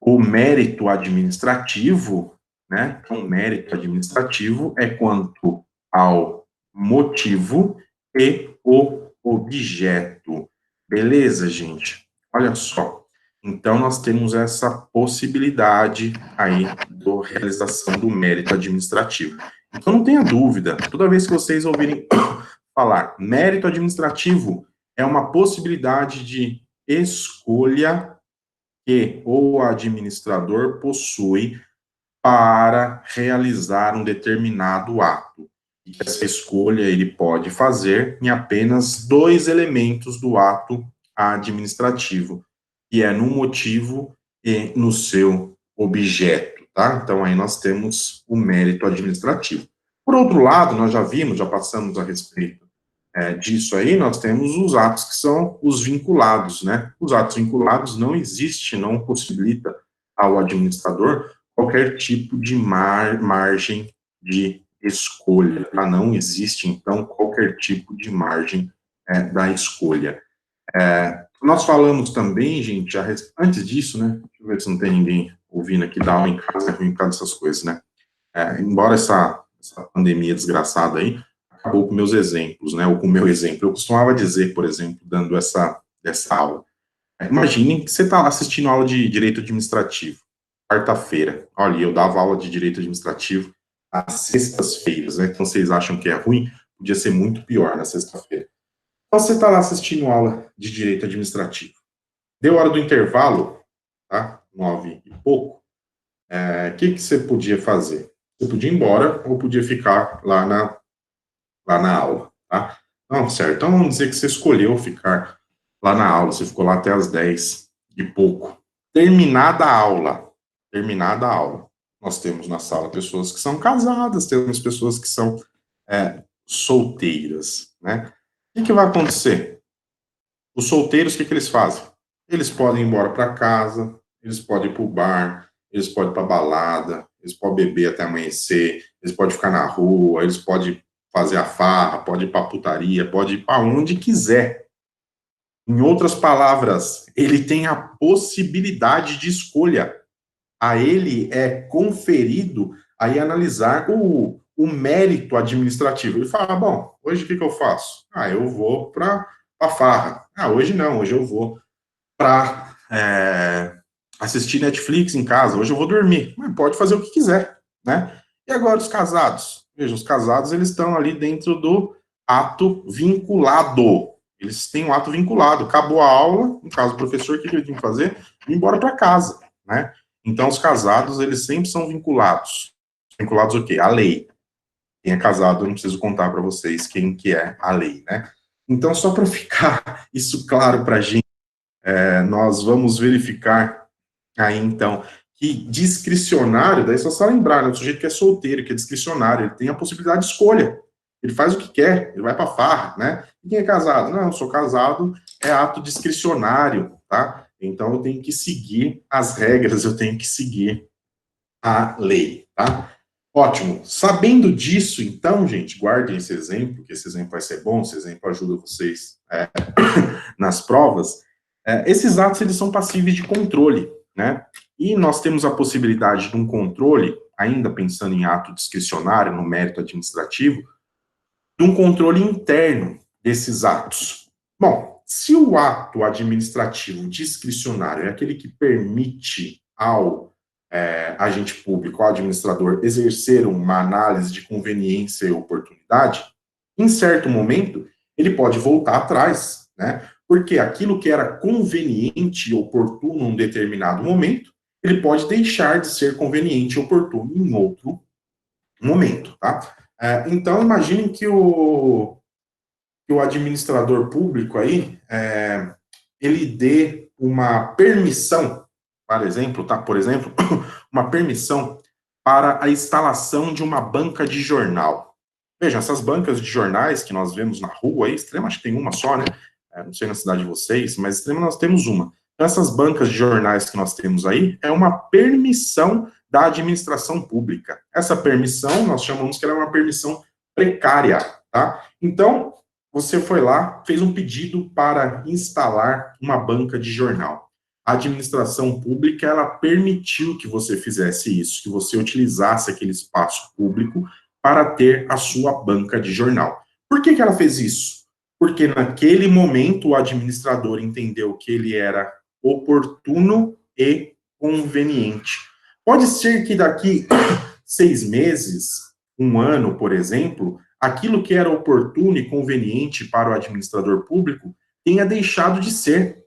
O mérito administrativo, né? Então, mérito administrativo é quanto ao motivo e o objeto. Beleza, gente? Olha só. Então, nós temos essa possibilidade aí da realização do mérito administrativo. Então, não tenha dúvida, toda vez que vocês ouvirem falar mérito administrativo, é uma possibilidade de escolha que o administrador possui para realizar um determinado ato. E essa escolha ele pode fazer em apenas dois elementos do ato administrativo, que é no motivo e no seu objeto, tá? Então, aí nós temos o mérito administrativo. Por outro lado, nós já vimos, já passamos a respeito disso aí, nós temos os atos que são os vinculados, né? Os atos vinculados não existe, não possibilita ao administrador qualquer tipo de margem de escolha, tá? Não existe, então, qualquer tipo de margem da escolha. Nós falamos também, gente, antes disso, né? Deixa eu ver se não tem ninguém ouvindo aqui dar aula em casa, ruim por causa dessas coisas, né? Embora essa pandemia desgraçada aí acabou com meus exemplos, né? Ou com o meu exemplo. Eu costumava dizer, por exemplo, dando essa aula, Imagine que você está lá assistindo aula de direito administrativo, quarta-feira. Olha, eu dava aula de direito administrativo às sextas-feiras, né? Então vocês acham que é ruim? Podia ser muito pior na sexta-feira. Então você está lá assistindo aula de direito administrativo. Deu hora do intervalo, tá? 9 e pouco. Que você podia fazer? Você podia ir embora ou podia ficar lá na aula, tá? Não, certo. Então vamos dizer que você escolheu ficar lá na aula, você ficou lá até as 10 e pouco. Terminada a aula, nós temos na sala pessoas que são casadas, temos pessoas que são solteiras, né? O que vai acontecer? Os solteiros, o que eles fazem? Eles podem ir embora para casa, eles podem ir para o bar, eles podem ir para balada, eles podem beber até amanhecer, eles podem ficar na rua, eles podem fazer a farra, podem ir para a putaria, podem ir para onde quiser. Em outras palavras, ele tem a possibilidade de escolha. A ele é conferido aí analisar o mérito administrativo. Ele fala, bom, hoje o que eu faço? Eu vou para a farra. Hoje não, hoje eu vou para assistir Netflix em casa, hoje eu vou dormir. Mas pode fazer o que quiser, né? E agora os casados? Veja, os casados, eles estão ali dentro do ato vinculado. Eles têm um ato vinculado. Acabou a aula, no caso do professor, o que ele tem que fazer? Ir embora para casa, né? Então, os casados, eles sempre são vinculados. Vinculados o quê? À lei. Quem é casado, eu não preciso contar para vocês quem que é a lei, né? Então, só para ficar isso claro para a gente, nós vamos verificar aí, então, que discricionário, daí só lembrar, né, o sujeito que é solteiro, que é discricionário, ele tem a possibilidade de escolha. Ele faz o que quer, ele vai para farra, né? E quem é casado? Não, eu sou casado, é ato discricionário, tá? Então, eu tenho que seguir as regras, eu tenho que seguir a lei, tá? Ótimo. Sabendo disso, então, gente, guardem esse exemplo, que esse exemplo vai ser bom, esse exemplo ajuda vocês nas provas. Esses atos, eles são passíveis de controle, né? E nós temos a possibilidade de um controle, ainda pensando em ato discricionário, no mérito administrativo, de um controle interno desses atos. Bom, se o ato administrativo discricionário é aquele que permite ao agente público, ao administrador, exercer uma análise de conveniência e oportunidade, em certo momento, ele pode voltar atrás, né? Porque aquilo que era conveniente e oportuno em um determinado momento, ele pode deixar de ser conveniente e oportuno em outro momento, tá? Então, imaginem que o administrador público aí, ele dê uma permissão, por exemplo, uma permissão para a instalação de uma banca de jornal. Veja, essas bancas de jornais que nós vemos na rua aí, Extrema acho que tem uma só, né? Não sei na cidade de vocês, mas Extrema nós temos uma. Então, essas bancas de jornais que nós temos aí é uma permissão da administração pública. Essa permissão, nós chamamos que ela é uma permissão precária, tá? Então, você foi lá, fez um pedido para instalar uma banca de jornal. A administração pública, ela permitiu que você fizesse isso, que você utilizasse aquele espaço público para ter a sua banca de jornal. Por que ela fez isso? Porque naquele momento o administrador entendeu que ele era oportuno e conveniente. Pode ser que daqui 6 meses, um ano, por exemplo, aquilo que era oportuno e conveniente para o administrador público tenha deixado de ser.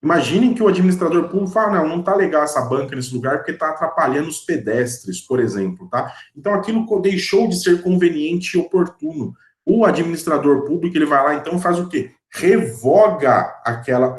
Imaginem que o administrador público fala, não está legal essa banca nesse lugar porque está atrapalhando os pedestres, por exemplo, tá? Então, aquilo deixou de ser conveniente e oportuno. O administrador público, ele vai lá, então, faz o quê? Revoga aquela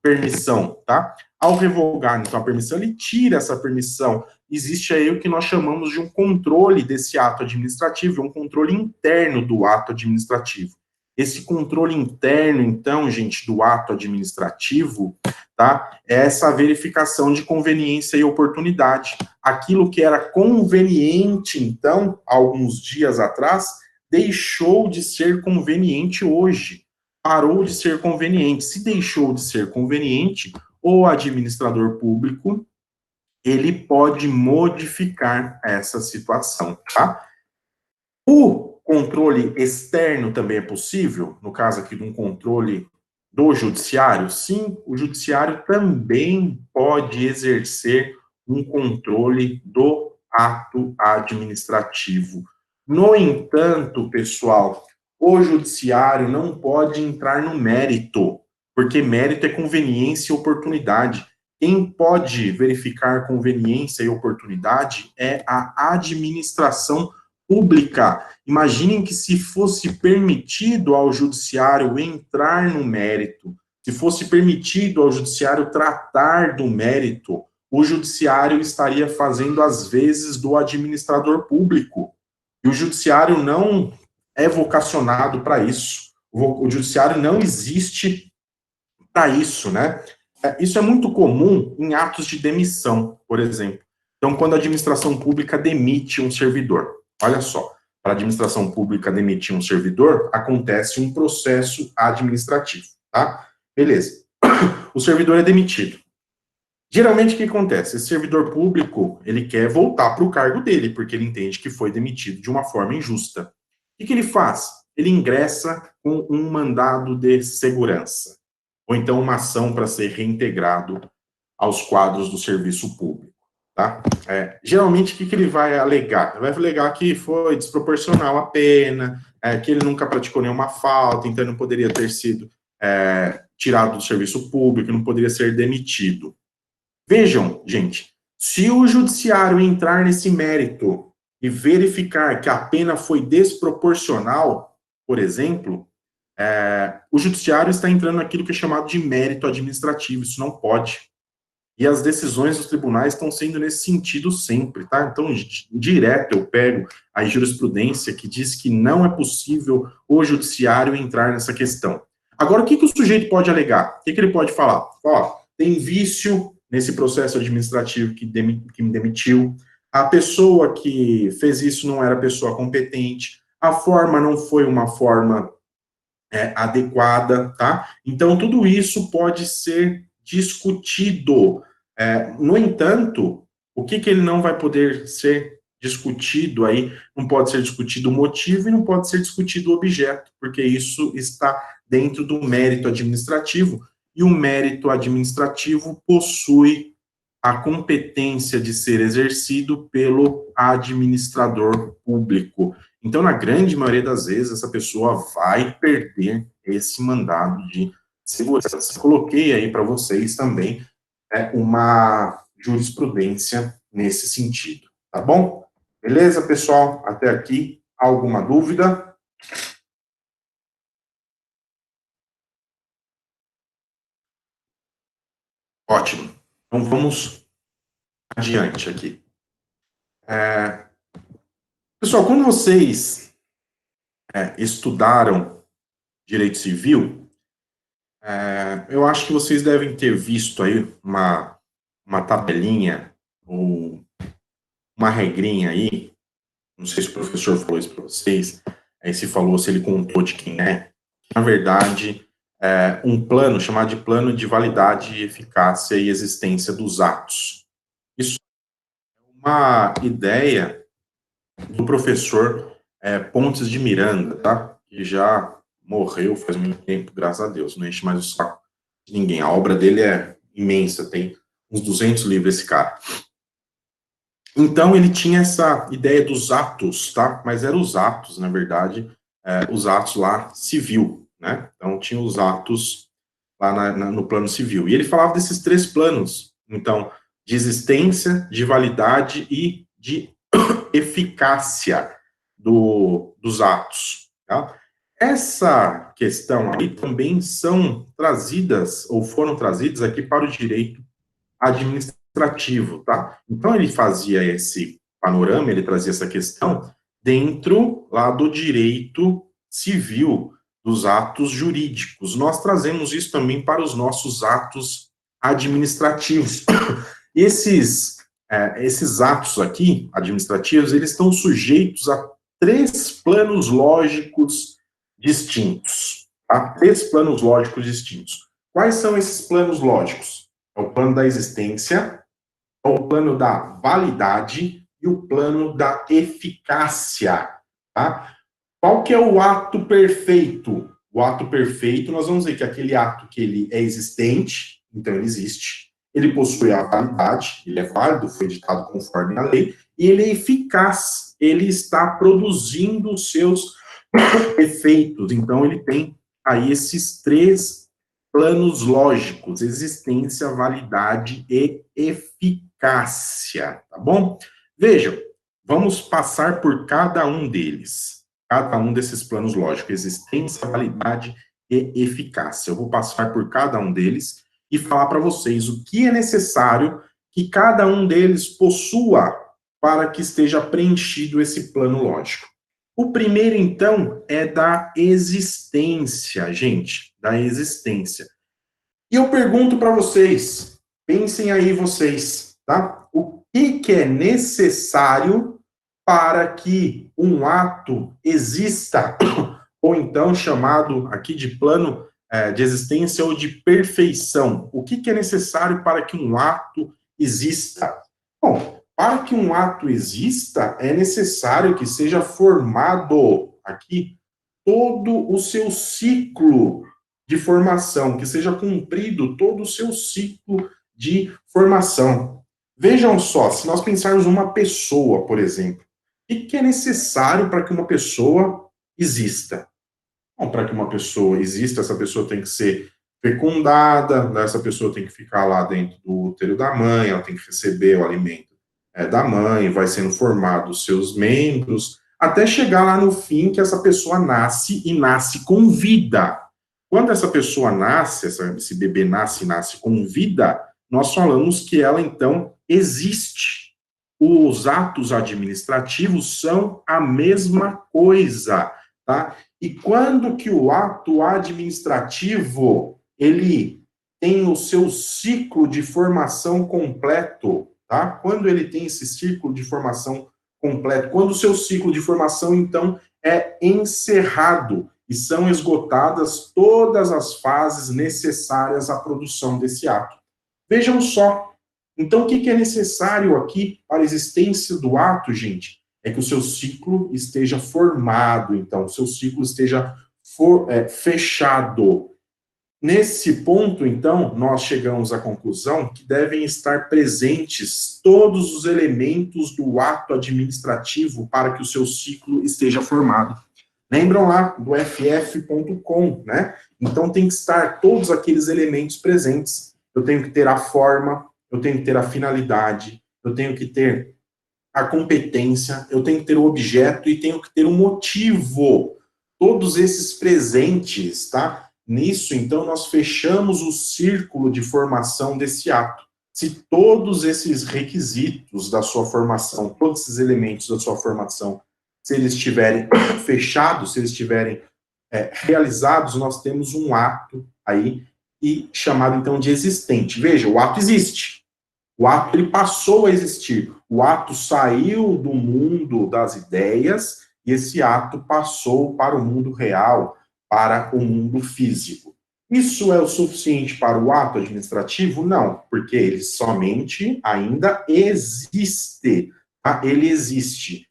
permissão, tá? Ao revogar, então, a permissão, ele tira essa permissão. Existe aí o que nós chamamos de um controle desse ato administrativo, um controle interno do ato administrativo. Esse controle interno, então, gente, do ato administrativo, tá? É essa verificação de conveniência e oportunidade. Aquilo que era conveniente, então, alguns dias atrás, deixou de ser conveniente hoje. Parou de ser conveniente. Se deixou de ser conveniente, o administrador público, ele pode modificar essa situação, tá? O controle externo também é possível, no caso aqui de um controle do judiciário? Sim, o judiciário também pode exercer um controle do ato administrativo. No entanto, pessoal, o judiciário não pode entrar no mérito, porque mérito é conveniência e oportunidade. Quem pode verificar conveniência e oportunidade é a administração pública. Imaginem que se fosse permitido ao judiciário entrar no mérito, se fosse permitido ao judiciário tratar do mérito, o judiciário estaria fazendo as vezes do administrador público. E o judiciário não é vocacionado para isso. O judiciário não existe para isso, né? Isso é muito comum em atos de demissão, por exemplo. Então, quando a administração pública demite um servidor, olha só, para a administração pública demitir um servidor, acontece um processo administrativo, tá? Beleza. O servidor é demitido. Geralmente, o que acontece? Esse servidor público, ele quer voltar para o cargo dele, porque ele entende que foi demitido de uma forma injusta. O que ele faz? Ele ingressa com um mandado de segurança, ou então uma ação para ser reintegrado aos quadros do serviço público, tá? Geralmente, o que ele vai alegar? Ele vai alegar que foi desproporcional a pena, que ele nunca praticou nenhuma falta, então não poderia ter sido tirado do serviço público, não poderia ser demitido. Vejam, gente, se o judiciário entrar nesse mérito e verificar que a pena foi desproporcional, por exemplo, o judiciário está entrando naquilo que é chamado de mérito administrativo, isso não pode. E as decisões dos tribunais estão sendo nesse sentido sempre, tá? Então, direto eu pego a jurisprudência que diz que não é possível o judiciário entrar nessa questão. Agora, o que o sujeito pode alegar? O que ele pode falar? Ó, tem vício nesse processo administrativo que me demitiu, a pessoa que fez isso não era pessoa competente, a forma não foi uma forma adequada, tá? Então, tudo isso pode ser discutido. No entanto, o que ele não vai poder ser discutido aí? Não pode ser discutido o motivo e não pode ser discutido o objeto, porque isso está dentro do mérito administrativo, e o mérito administrativo possui a competência de ser exercido pelo administrador público. Então, na grande maioria das vezes, essa pessoa vai perder esse mandado de segurança. Coloquei aí para vocês também uma jurisprudência nesse sentido, tá bom? Beleza, pessoal? Até aqui, alguma dúvida? Ótimo. Então, vamos adiante aqui. Pessoal, quando vocês estudaram direito civil, eu acho que vocês devem ter visto aí uma tabelinha ou uma regrinha aí, não sei se o professor falou isso para vocês, aí se falou, se ele contou de quem é, na verdade, um plano chamado de plano de validade, eficácia e existência dos atos. Isso é uma ideia do professor Pontes de Miranda, tá? Que já morreu faz muito tempo, graças a Deus, não enche mais o saco de ninguém. A obra dele é imensa, tem uns 200 livros esse cara. Então, ele tinha essa ideia dos atos, tá? Mas eram os atos, na verdade, os atos lá civil, né? Então, tinha os atos lá no plano civil. E ele falava desses 3 planos, então, de existência, de validade e de eficácia dos atos, tá? Essa questão aí também são trazidas, ou foram trazidas aqui para o direito administrativo, tá? Então, ele fazia esse panorama, ele trazia essa questão dentro lá do direito civil, dos atos jurídicos. Nós trazemos isso também para os nossos atos administrativos. Esses atos aqui, administrativos, eles estão sujeitos a 3 planos lógicos distintos, tá? 3 planos lógicos distintos. Quais são esses planos lógicos? É o plano da existência, é o plano da validade e o plano da eficácia, tá? Qual que é o ato perfeito? O ato perfeito, nós vamos ver que aquele ato que ele é existente, então ele existe, ele possui a validade, ele é válido, foi editado conforme a lei, e ele é eficaz, ele está produzindo os seus efeitos. Então, ele tem aí esses três planos lógicos: existência, validade e eficácia, tá bom? Vejam, vamos passar por cada um deles, cada um desses planos lógicos: existência, validade e eficácia. Eu vou passar por cada um deles e falar para vocês o que é necessário que cada um deles possua para que esteja preenchido esse plano lógico. O primeiro, então, é da existência, gente, da existência. E eu pergunto para vocês, pensem aí vocês, tá? O que é necessário para que um ato exista, ou então chamado aqui de plano de existência ou de perfeição? O que é necessário para que um ato exista? Bom, para que um ato exista, é necessário que seja formado aqui todo o seu ciclo de formação, que seja cumprido todo o seu ciclo de formação. Vejam só, se nós pensarmos uma pessoa, por exemplo, o que é necessário para que uma pessoa exista? Bom, para que uma pessoa exista, essa pessoa tem que ser fecundada, né? Essa pessoa tem que ficar lá dentro do útero da mãe, ela tem que receber o alimento da mãe, vai sendo formados os seus membros, até chegar lá no fim que essa pessoa nasce e nasce com vida. Quando essa pessoa nasce, esse bebê nasce e nasce com vida, nós falamos que ela, então, existe. Os atos administrativos são a mesma coisa, tá? E quando que o ato administrativo, ele tem o seu ciclo de formação completo, tá? Quando ele tem esse ciclo de formação completo, quando o seu ciclo de formação, então, é encerrado e são esgotadas todas as fases necessárias à produção desse ato. Vejam só. Então, o que é necessário aqui para a existência do ato, gente? É que o seu ciclo esteja formado, então, o seu ciclo esteja fechado. Nesse ponto, então, nós chegamos à conclusão que devem estar presentes todos os elementos do ato administrativo para que o seu ciclo esteja formado. Lembram lá do ff.com, né? Então, tem que estar todos aqueles elementos presentes. Eu tenho que ter a forma, eu tenho que ter a finalidade, eu tenho que ter a competência, eu tenho que ter o objeto e tenho que ter um motivo. Todos esses presentes, tá? Nisso, então, nós fechamos o círculo de formação desse ato. Se todos esses requisitos da sua formação, todos esses elementos da sua formação, se eles estiverem fechados, se eles estiverem realizados, nós temos um ato aí, e chamado, então, de existente. Veja, o ato existe. O ato, ele passou a existir. O ato saiu do mundo das ideias e esse ato passou para o mundo real, para o mundo físico. Isso é o suficiente para o ato administrativo? Não, porque ele somente ainda existe, tá? Ele existe.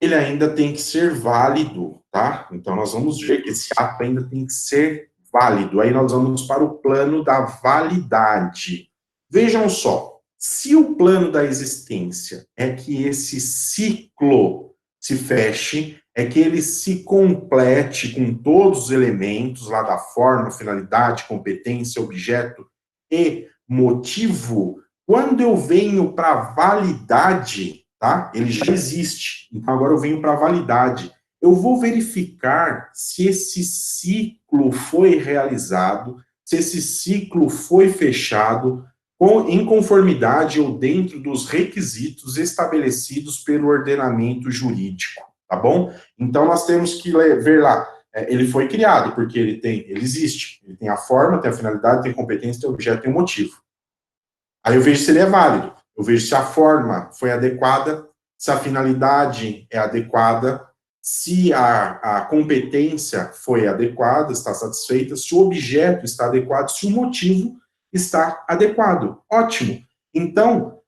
Ele ainda tem que ser válido, tá? Então, nós vamos ver que esse ato ainda tem que ser válido. Aí nós vamos para o plano da validade. Vejam só, se o plano da existência é que esse ciclo se feche, é que ele se complete com todos os elementos lá da forma, finalidade, competência, objeto e motivo, quando eu venho para a validade, tá? Ele já existe. Então agora eu venho para a validade. Eu vou verificar se esse ciclo foi realizado, se esse ciclo foi fechado em conformidade ou dentro dos requisitos estabelecidos pelo ordenamento jurídico, tá bom? Então nós temos que ver lá, ele foi criado porque ele existe, ele tem a forma, tem a finalidade, tem a competência, tem o objeto, tem o motivo. Aí eu vejo se ele é válido, eu vejo se a forma foi adequada, se a finalidade é adequada, se a competência foi adequada, está satisfeita, se o objeto está adequado, se o motivo está adequado. Ótimo. Então,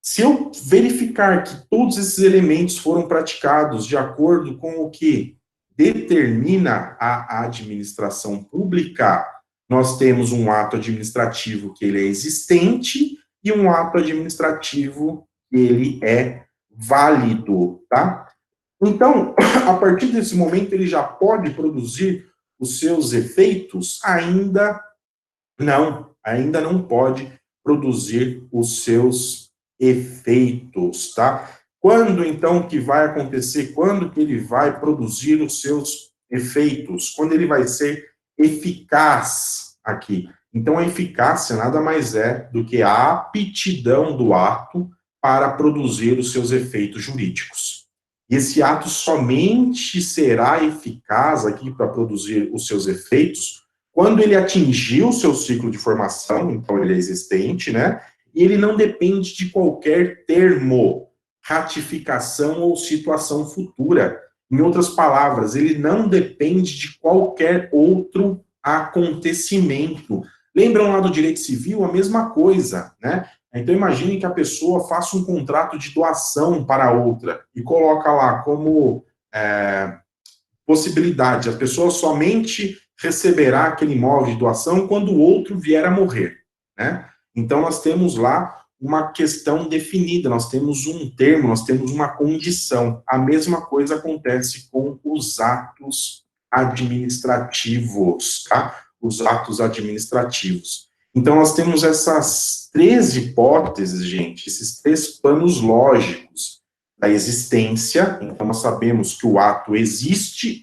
se eu verificar que todos esses elementos foram praticados de acordo com o que determina a administração pública, nós temos um ato administrativo que ele é existente e um ato administrativo que ele é válido, tá? Então, a partir desse momento, ele já pode produzir os seus efeitos? Ainda não pode produzir os seus efeitos, tá? Quando, então, que vai acontecer? Quando que ele vai produzir os seus efeitos? Quando ele vai ser eficaz aqui? Então, a eficácia nada mais é do que a aptidão do ato para produzir os seus efeitos jurídicos. E esse ato somente será eficaz aqui para produzir os seus efeitos quando ele atingir o seu ciclo de formação, então ele é existente, né? E ele não depende de qualquer termo, ratificação ou situação futura. Em outras palavras, ele não depende de qualquer outro acontecimento. Lembram lá do direito civil? A mesma coisa, né? Então, imagine que a pessoa faça um contrato de doação para outra e coloca lá como possibilidade, a pessoa somente receberá aquele imóvel de doação quando o outro vier a morrer, né? Então, nós temos lá uma questão definida, nós temos um termo, nós temos uma condição. A mesma coisa acontece com os atos administrativos, tá? Os atos administrativos. Então, nós temos essas 3 hipóteses, gente, esses 3 planos lógicos da existência. Então, nós sabemos que o ato existe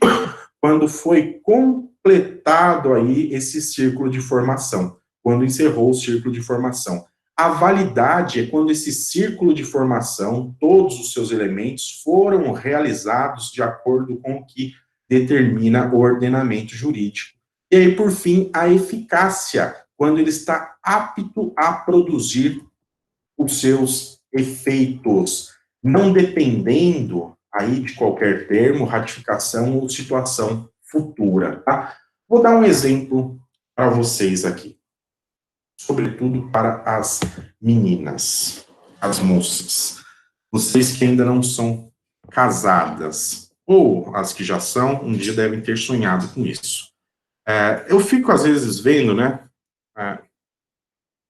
quando foi completado aí esse círculo de formação, quando encerrou o círculo de formação. A validade é quando esse círculo de formação, todos os seus elementos, foram realizados de acordo com o que determina o ordenamento jurídico. E aí, por fim, a eficácia, quando ele está apto a produzir os seus efeitos, não dependendo aí de qualquer termo, ratificação ou situação futura, tá? Vou dar um exemplo para vocês aqui, sobretudo para as meninas, as moças, vocês que ainda não são casadas, ou as que já são, um dia devem ter sonhado com isso. Eu fico, às vezes, vendo, né,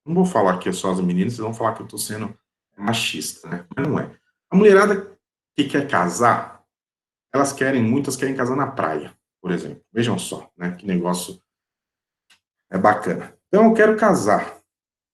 não vou falar que é só as meninas, vocês vão falar que eu estou sendo machista, né, mas não é. A mulherada que quer casar, muitas querem casar na praia, por exemplo. Vejam só, né, que negócio bacana. Então, eu quero casar.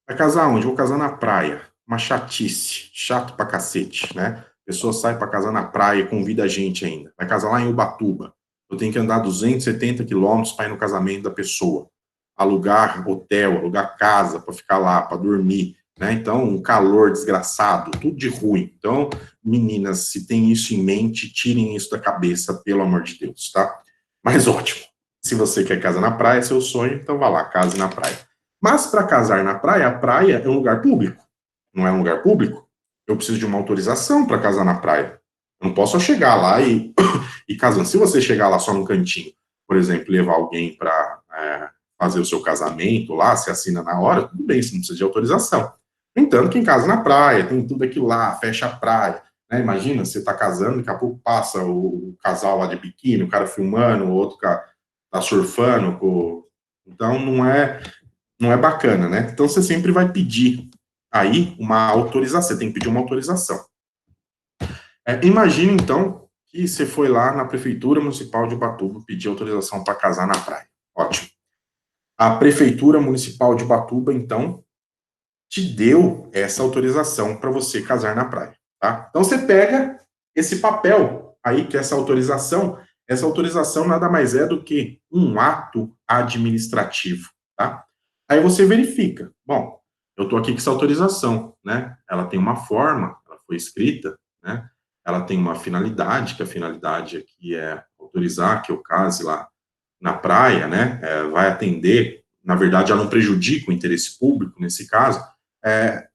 Vai casar onde? Vou casar na praia. Uma chatice. Chato pra cacete, né? A pessoa sai pra casar na praia e convida a gente ainda. Vai casar lá em Ubatuba. Eu tenho que andar 270 quilômetros para ir no casamento da pessoa. Alugar hotel, alugar casa para ficar lá, para dormir, né? Então, um calor desgraçado, tudo de ruim. Então, meninas, se tem isso em mente, tirem isso da cabeça, pelo amor de Deus, tá? Mas ótimo. Se você quer casar na praia, é seu sonho, então vá lá, case na praia. Mas para casar na praia, a praia é um lugar público. Não é um lugar público? Eu preciso de uma autorização para casar na praia. Eu não posso chegar lá e casando. Se você chegar lá só num cantinho, por exemplo, levar alguém para fazer o seu casamento lá, se assina na hora, tudo bem, você não precisa de autorização. No entanto, quem casa na praia, tem tudo aquilo lá, fecha a praia, né? Imagina, você está casando, daqui a pouco passa o casal lá de biquíni, o cara filmando, o outro tá surfando, então não é bacana, né? Então você sempre vai pedir aí uma autorização, você tem que pedir uma autorização. Imagine, então, que você foi lá na Prefeitura Municipal de Ubatuba pedir autorização para casar na praia. Ótimo. A Prefeitura Municipal de Ubatuba, então, te deu essa autorização para você casar na praia, tá? Então você pega esse papel aí, que é essa autorização nada mais é do que um ato administrativo, tá? Aí você verifica, bom, eu estou aqui com essa autorização, né? Ela tem uma forma, ela foi escrita, né? Ela tem uma finalidade, que a finalidade aqui é autorizar que eu case lá na praia, né? Vai atender, na verdade, ela não prejudica o interesse público nesse caso.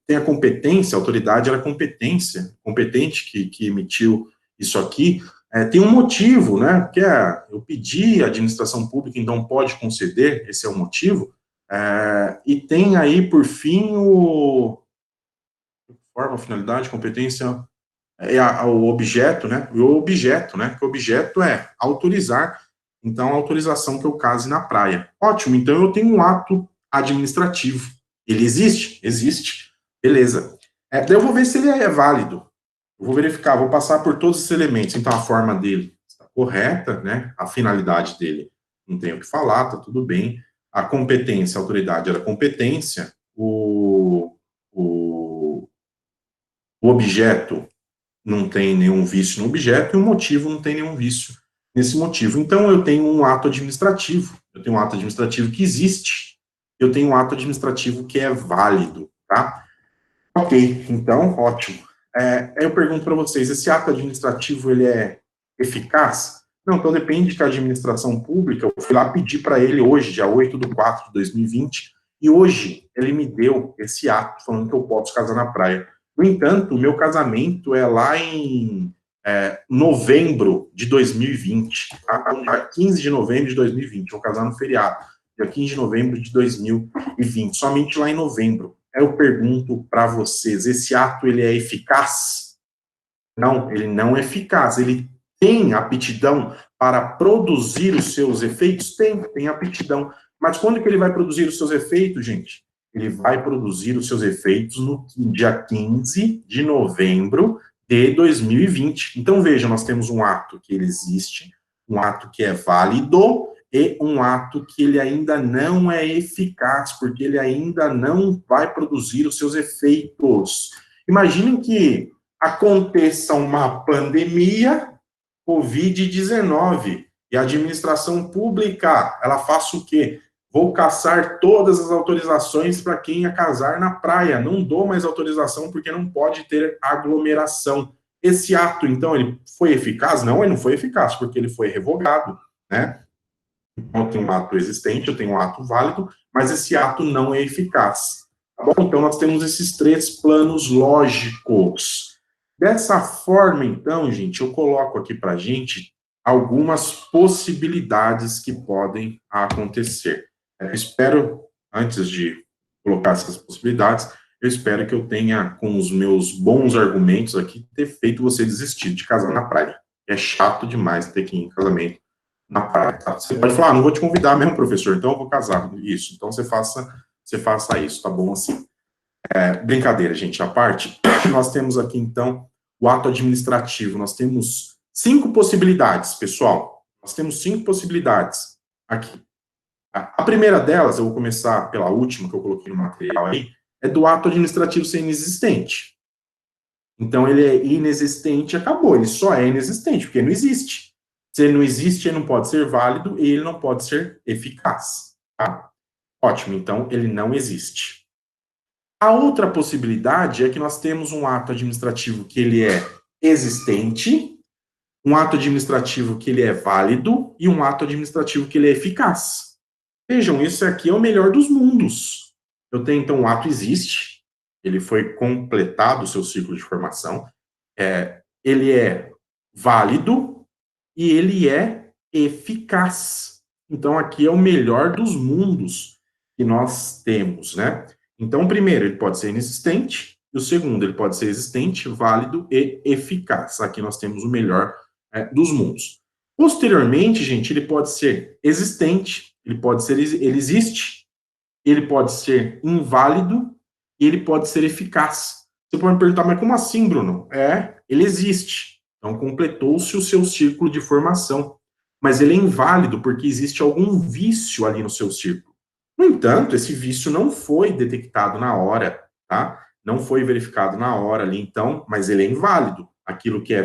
Tem a competência, a autoridade era competente que emitiu isso aqui. Tem um motivo, né? Que eu pedi à administração pública, então pode conceder, esse é o motivo. E tem aí, por fim, forma, finalidade, competência. o objeto, né? O objeto, né? Que o objeto é autorizar, então, a autorização que eu case na praia. Ótimo, então eu tenho um ato administrativo. Ele existe? Existe. Beleza. Daí eu vou ver se ele é válido. Eu vou verificar, vou passar por todos os elementos. Então, a forma dele está correta, né? A finalidade dele, não tenho o que falar, tá tudo bem. A competência, a autoridade era competência. O objeto não tem nenhum vício no objeto e o motivo não tem nenhum vício nesse motivo. Então, eu tenho um ato administrativo. Eu tenho um ato administrativo que existe. Eu tenho um ato administrativo que é válido, tá? Ok, então, ótimo. Eu pergunto para vocês, esse ato administrativo, ele é eficaz? Não, então depende que a administração pública, eu fui lá pedir para ele hoje, dia 8/4/2020, e hoje ele me deu esse ato falando que eu posso casar na praia. No entanto, o meu casamento é lá em novembro de 2020, tá? Dia 15 de novembro de 2020, vou casar no feriado, dia 15 de novembro de 2020, somente lá em novembro. Eu pergunto para vocês, esse ato ele é eficaz? Não, ele não é eficaz. Ele tem aptidão para produzir os seus efeitos? Tem aptidão. Mas quando que ele vai produzir os seus efeitos, gente? Ele vai produzir os seus efeitos no dia 15 de novembro de 2020. Então, veja, nós temos um ato que ele existe, um ato que é válido, e um ato que ele ainda não é eficaz, porque ele ainda não vai produzir os seus efeitos. Imaginem que aconteça uma pandemia, Covid-19, e a administração pública, ela faça o quê? Vou caçar todas as autorizações para quem ia casar na praia. Não dou mais autorização porque não pode ter aglomeração. Esse ato, então, ele foi eficaz? Não, ele não foi eficaz, porque ele foi revogado, né? Então, eu tenho um ato existente, eu tenho um ato válido, mas esse ato não é eficaz. Tá bom? Então, nós temos esses três planos lógicos. Dessa forma, então, gente, eu coloco aqui para a gente algumas possibilidades que podem acontecer. Eu espero, antes de colocar essas possibilidades, eu espero que eu tenha, com os meus bons argumentos aqui, ter feito você desistir de casar na praia. É chato demais ter que ir em casamento na praia. Tá? Você pode falar, não vou te convidar mesmo, professor, então eu vou casar. Isso, então você faça isso, tá bom assim. Brincadeira, gente, à parte, nós temos aqui, então, o ato administrativo. Nós temos 5 possibilidades, pessoal. Nós temos 5 possibilidades aqui. A primeira delas, eu vou começar pela última que eu coloquei no material aí, é do ato administrativo ser inexistente. Então, ele é inexistente, acabou. Ele só é inexistente, porque não existe. Se ele não existe, ele não pode ser válido e ele não pode ser eficaz. Tá? Ótimo, então ele não existe. A outra possibilidade é que nós temos um ato administrativo que ele é existente, um ato administrativo que ele é válido e um ato administrativo que ele é eficaz. Vejam, isso aqui é o melhor dos mundos. Eu tenho, então, um ato existe, ele foi completado o seu ciclo de formação, ele é válido e ele é eficaz. Então, aqui é o melhor dos mundos que nós temos, né? Então, o primeiro, ele pode ser inexistente, e o segundo, ele pode ser existente, válido e eficaz. Aqui nós temos o melhor dos mundos. Posteriormente, gente, ele pode ser existente, ele existe, ele pode ser inválido e ele pode ser eficaz. Você pode me perguntar, mas como assim, Bruno? Ele existe. Então, completou-se o seu círculo de formação. Mas ele é inválido porque existe algum vício ali no seu círculo. No entanto, esse vício não foi detectado na hora, tá? Não foi verificado na hora ali, então, mas ele é inválido. Aquilo que é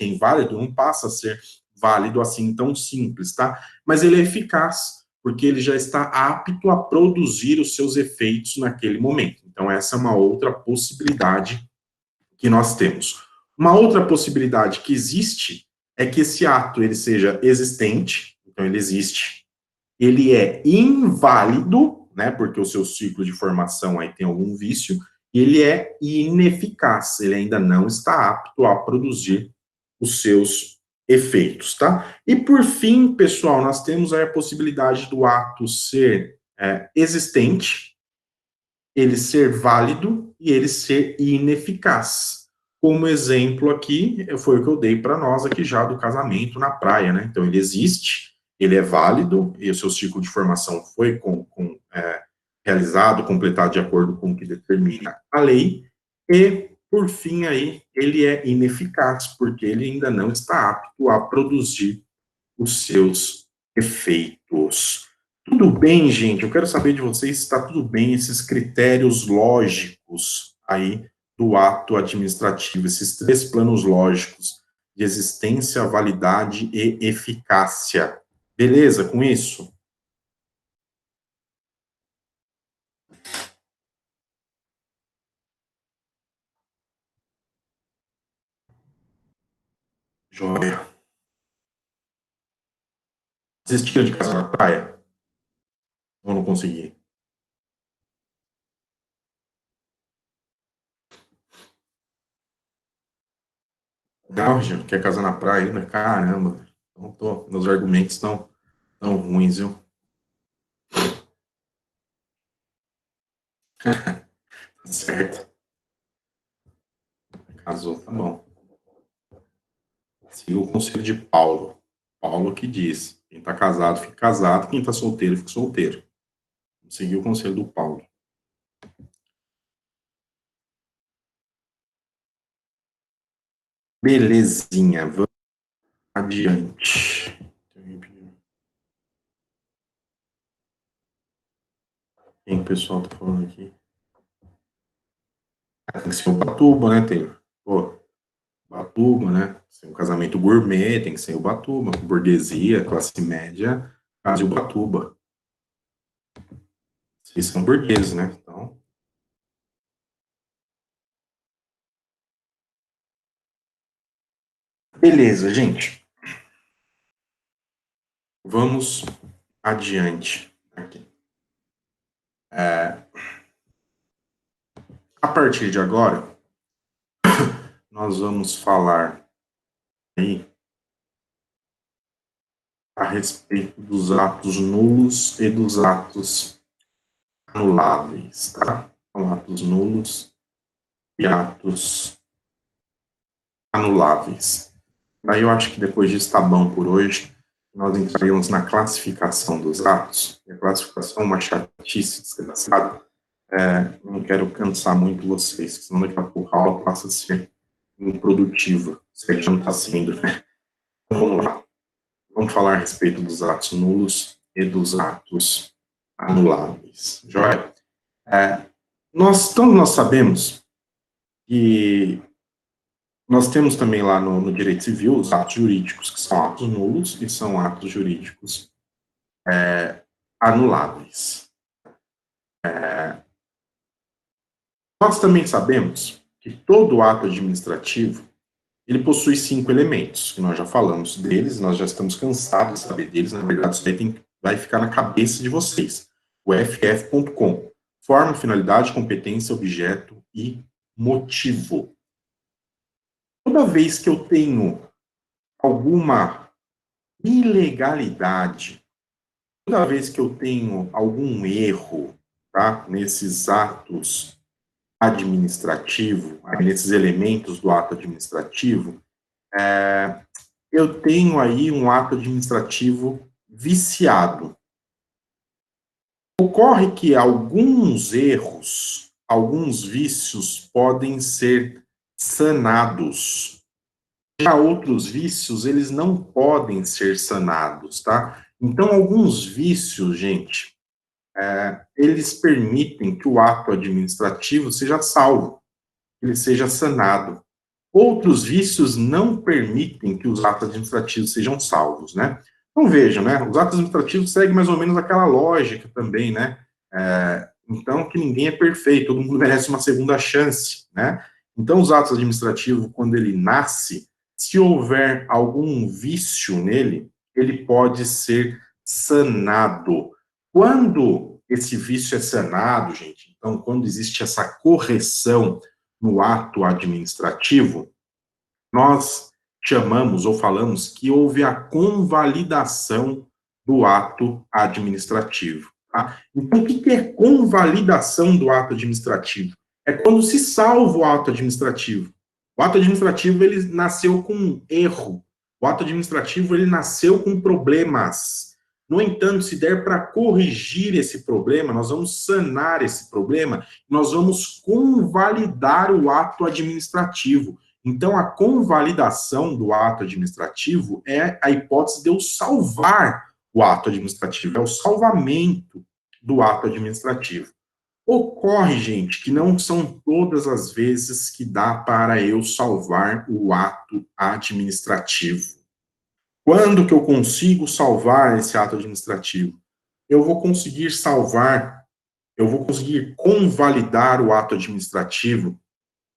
inválido não passa a ser válido assim tão simples, tá? Mas ele é eficaz, porque ele já está apto a produzir os seus efeitos naquele momento. Então, essa é uma outra possibilidade que nós temos. Uma outra possibilidade que existe é que esse ato ele seja existente, então ele existe, ele é inválido, né, porque o seu ciclo de formação aí tem algum vício, e ele é ineficaz, ele ainda não está apto a produzir os seus efeitos, tá? E por fim, pessoal, nós temos aí a possibilidade do ato ser existente, ele ser válido e ele ser ineficaz. como exemplo aqui, foi o que eu dei para nós aqui já do casamento na praia, né? Então, ele existe, ele é válido, e o seu ciclo de formação foi realizado, completado de acordo com o que determina a lei, e, por fim, aí, ele é ineficaz, porque ele ainda não está apto a produzir os seus efeitos. Tudo bem, gente? Eu quero saber de vocês se está tudo bem esses critérios lógicos aí do ato administrativo, esses 3 planos lógicos de existência, validade e eficácia. Beleza com isso? Joia. Desistiram de casa na praia? Ou não consegui? Não, gente, quer casar na praia ainda? Caramba. Então, meus argumentos estão tão ruins, viu? Certo. Casou, tá bom. Siga o conselho de Paulo. Paulo que diz: quem está casado, fica casado, quem está solteiro, fica solteiro. Vamos seguir o conselho do Paulo. Belezinha, vamos adiante. Quem o pessoal está falando aqui? Tem que ser o Batuba, né? Pô, Batuba, né? Tem um casamento gourmet, tem que ser o Batuba. Burguesia, classe média, casa o Batuba. Vocês são burgueses, né? Então. Beleza, gente. Vamos adiante aqui. A partir de agora, nós vamos falar aí a respeito dos atos nulos e dos atos anuláveis, tá? Então, atos nulos e atos anuláveis. Aí eu acho que depois disso está bom por hoje. Nós entraríamos na classificação dos atos. E a classificação é uma chatice desgraçada. Não quero cansar muito vocês, senão daqui a pouco a aula passa a ser improdutiva. Se já não está sendo, né? Então, vamos lá. Vamos falar a respeito dos atos nulos e dos atos anuláveis. Joia? Nós sabemos que nós temos também lá no direito civil os atos jurídicos, que são atos nulos e são atos jurídicos anuláveis. Nós também sabemos que todo ato administrativo ele possui 5 elementos, que nós já falamos deles, nós já estamos cansados de saber deles, na verdade isso daí vai ficar na cabeça de vocês. O ff.com, forma, finalidade, competência, objeto e motivo. Toda vez que eu tenho alguma ilegalidade, toda vez que eu tenho algum erro, tá, nesses atos administrativos, nesses elementos do ato administrativo, eu tenho aí um ato administrativo viciado. Ocorre que alguns erros, alguns vícios podem ser sanados. Já outros vícios, eles não podem ser sanados, tá? Então, alguns vícios, gente, eles permitem que o ato administrativo seja salvo, ele seja sanado. Outros vícios não permitem que os atos administrativos sejam salvos, né? Então, vejam, né? Os atos administrativos seguem mais ou menos aquela lógica também, né? Então, que ninguém é perfeito, todo mundo merece uma segunda chance, né? Então, os atos administrativos, quando ele nasce, se houver algum vício nele, ele pode ser sanado. Quando esse vício é sanado, gente, então, quando existe essa correção no ato administrativo, nós chamamos ou falamos que houve a convalidação do ato administrativo. Tá? Então, o que é convalidação do ato administrativo? É quando se salva o ato administrativo. O ato administrativo, ele nasceu com um erro. O ato administrativo, ele nasceu com problemas. No entanto, se der para corrigir esse problema, nós vamos sanar esse problema, nós vamos convalidar o ato administrativo. Então, a convalidação do ato administrativo é a hipótese de eu salvar o ato administrativo, é o salvamento do ato administrativo. Ocorre, gente, que não são todas as vezes que dá para eu salvar o ato administrativo. Quando que eu consigo salvar esse ato administrativo? Eu vou conseguir salvar, eu vou conseguir convalidar o ato administrativo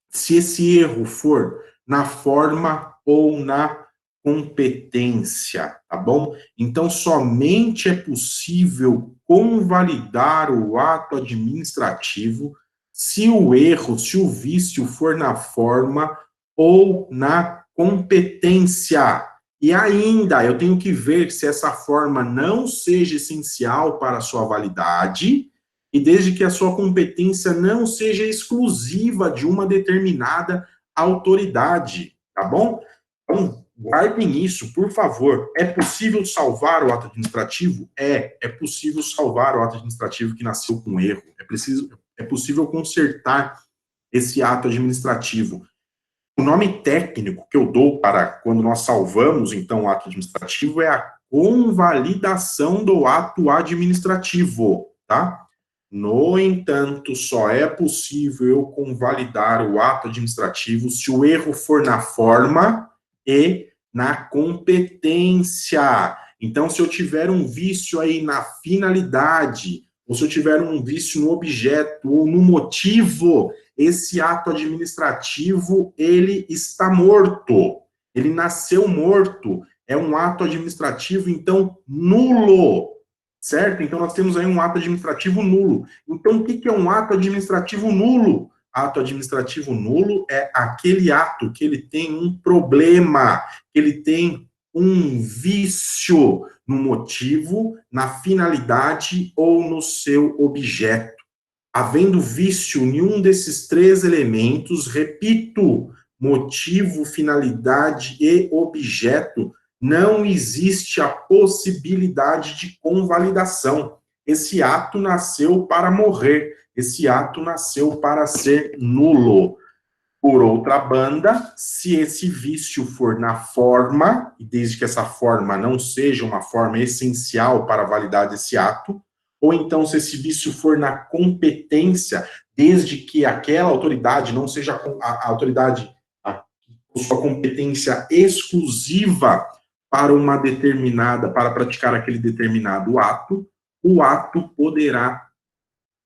se esse erro for na forma ou na competência, tá bom? Então, somente é possível convalidar o ato administrativo se o erro, se o vício for na forma ou na competência. E ainda, eu tenho que ver se essa forma não seja essencial para a sua validade e desde que a sua competência não seja exclusiva de uma determinada autoridade, tá bom? Então, guardem isso, por favor. É possível salvar o ato administrativo? É possível salvar o ato administrativo que nasceu com erro. É possível consertar esse ato administrativo. O nome técnico que eu dou para quando nós salvamos, então, o ato administrativo é a convalidação do ato administrativo, tá? No entanto, só é possível eu convalidar o ato administrativo se o erro for na forma e na competência. Então, se eu tiver um vício aí na finalidade, ou se eu tiver um vício no objeto ou no motivo, esse ato administrativo, ele está morto. Ele nasceu morto. É um ato administrativo, então, nulo. Certo? Então, nós temos aí um ato administrativo nulo. Então, o que é um ato administrativo nulo? Ato administrativo nulo é aquele ato que ele tem um problema, que ele tem um vício no motivo, na finalidade ou no seu objeto. Havendo vício em um desses três elementos, repito, motivo, finalidade e objeto, não existe a possibilidade de convalidação. Esse ato nasceu para morrer, esse ato nasceu para ser nulo. Por outra banda, se esse vício for na forma, e desde que essa forma não seja uma forma essencial para a validade desse ato, ou então se esse vício for na competência, desde que aquela autoridade não seja a autoridade com sua competência exclusiva para uma determinada, para praticar aquele determinado ato, o ato poderá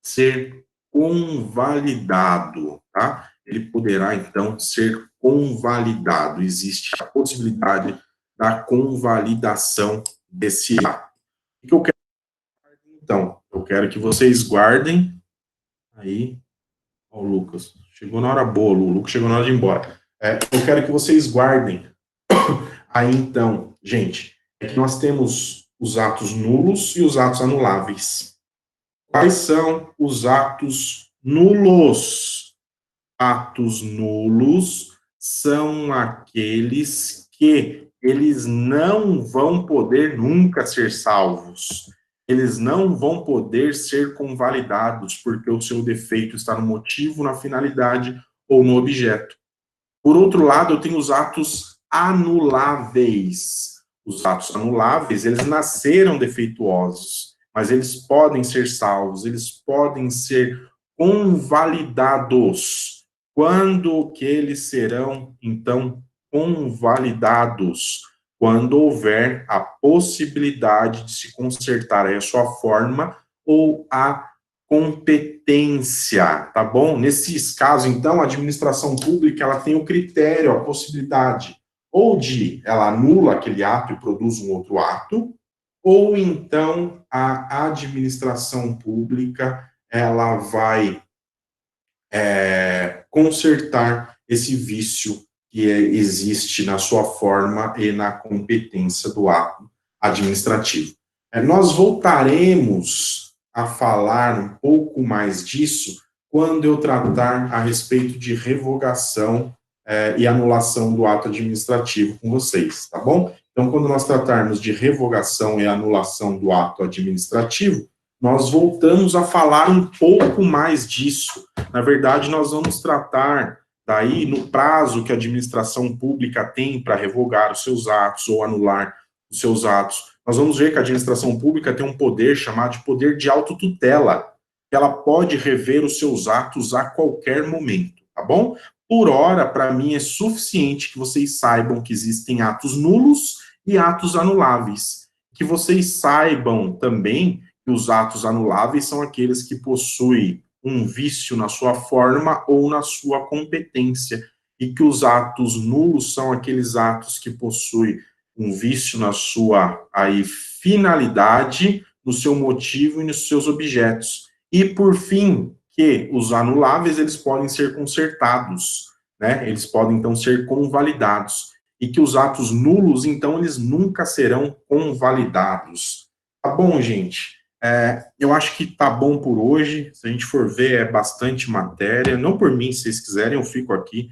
ser convalidado, tá? Ele poderá, então, ser convalidado. Existe a possibilidade da convalidação desse ato. O que eu quero? Então, eu quero que vocês guardem aí. Ó, o Lucas. Chegou na hora boa, o Lucas chegou na hora de ir embora. Eu quero que vocês guardem aí, então, gente, é que nós temos os atos nulos e os atos anuláveis. Quais são os atos nulos? Atos nulos são aqueles que eles não vão poder nunca ser salvos. Eles não vão poder ser convalidados, porque o seu defeito está no motivo, na finalidade ou no objeto. Por outro lado, eu tenho os atos anuláveis. Os atos anuláveis, eles nasceram defeituosos, mas eles podem ser salvos, eles podem ser convalidados. Quando que eles serão, então, convalidados? Quando houver a possibilidade de se consertar a sua forma ou a competência, tá bom? Nesses casos, então, a administração pública, ela tem o critério, a possibilidade, ou de ela anula aquele ato e produz um outro ato, ou então a administração pública, ela vai consertar esse vício que existe na sua forma e na competência do ato administrativo. Nós voltaremos a falar um pouco mais disso quando eu tratar a respeito de revogação e anulação do ato administrativo com vocês, tá bom? Então, quando nós tratarmos de revogação e anulação do ato administrativo, nós voltamos a falar um pouco mais disso. Na verdade, nós vamos tratar daí no prazo que a administração pública tem para revogar os seus atos ou anular os seus atos. Nós vamos ver que a administração pública tem um poder chamado de poder de autotutela, que ela pode rever os seus atos a qualquer momento, tá bom? Por hora, para mim, é suficiente que vocês saibam que existem atos nulos e atos anuláveis. Que vocês saibam também que os atos anuláveis são aqueles que possuem um vício na sua forma ou na sua competência, e que os atos nulos são aqueles atos que possuem um vício na sua finalidade, no seu motivo e nos seus objetos. E, por fim, que os anuláveis, eles podem ser consertados, né? Eles podem, então, ser convalidados. E que os atos nulos, então, eles nunca serão convalidados. Tá bom, gente? Eu acho que tá bom por hoje. Se a gente for ver, é bastante matéria. Não por mim, se vocês quiserem, eu fico aqui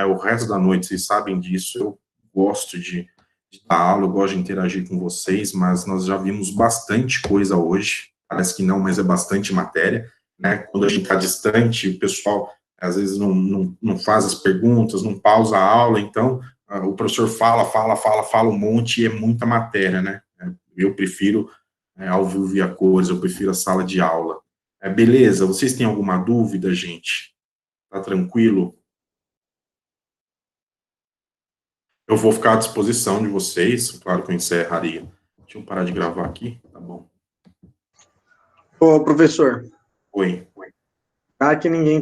o resto da noite, vocês sabem disso. Eu gosto de dar aula, eu gosto de interagir com vocês, mas nós já vimos bastante coisa hoje. Parece que não, mas é bastante matéria, né? Quando a gente está distante, o pessoal às vezes não faz as perguntas, não pausa a aula, então o professor fala um monte e é muita matéria, né? Eu prefiro ao vivo e a cores, eu prefiro a sala de aula. Beleza, vocês têm alguma dúvida, gente? Tá tranquilo? Eu vou ficar à disposição de vocês, claro que eu encerraria. Deixa eu parar de gravar aqui, tá bom. Ô, professor. Oi. Ah, que ninguém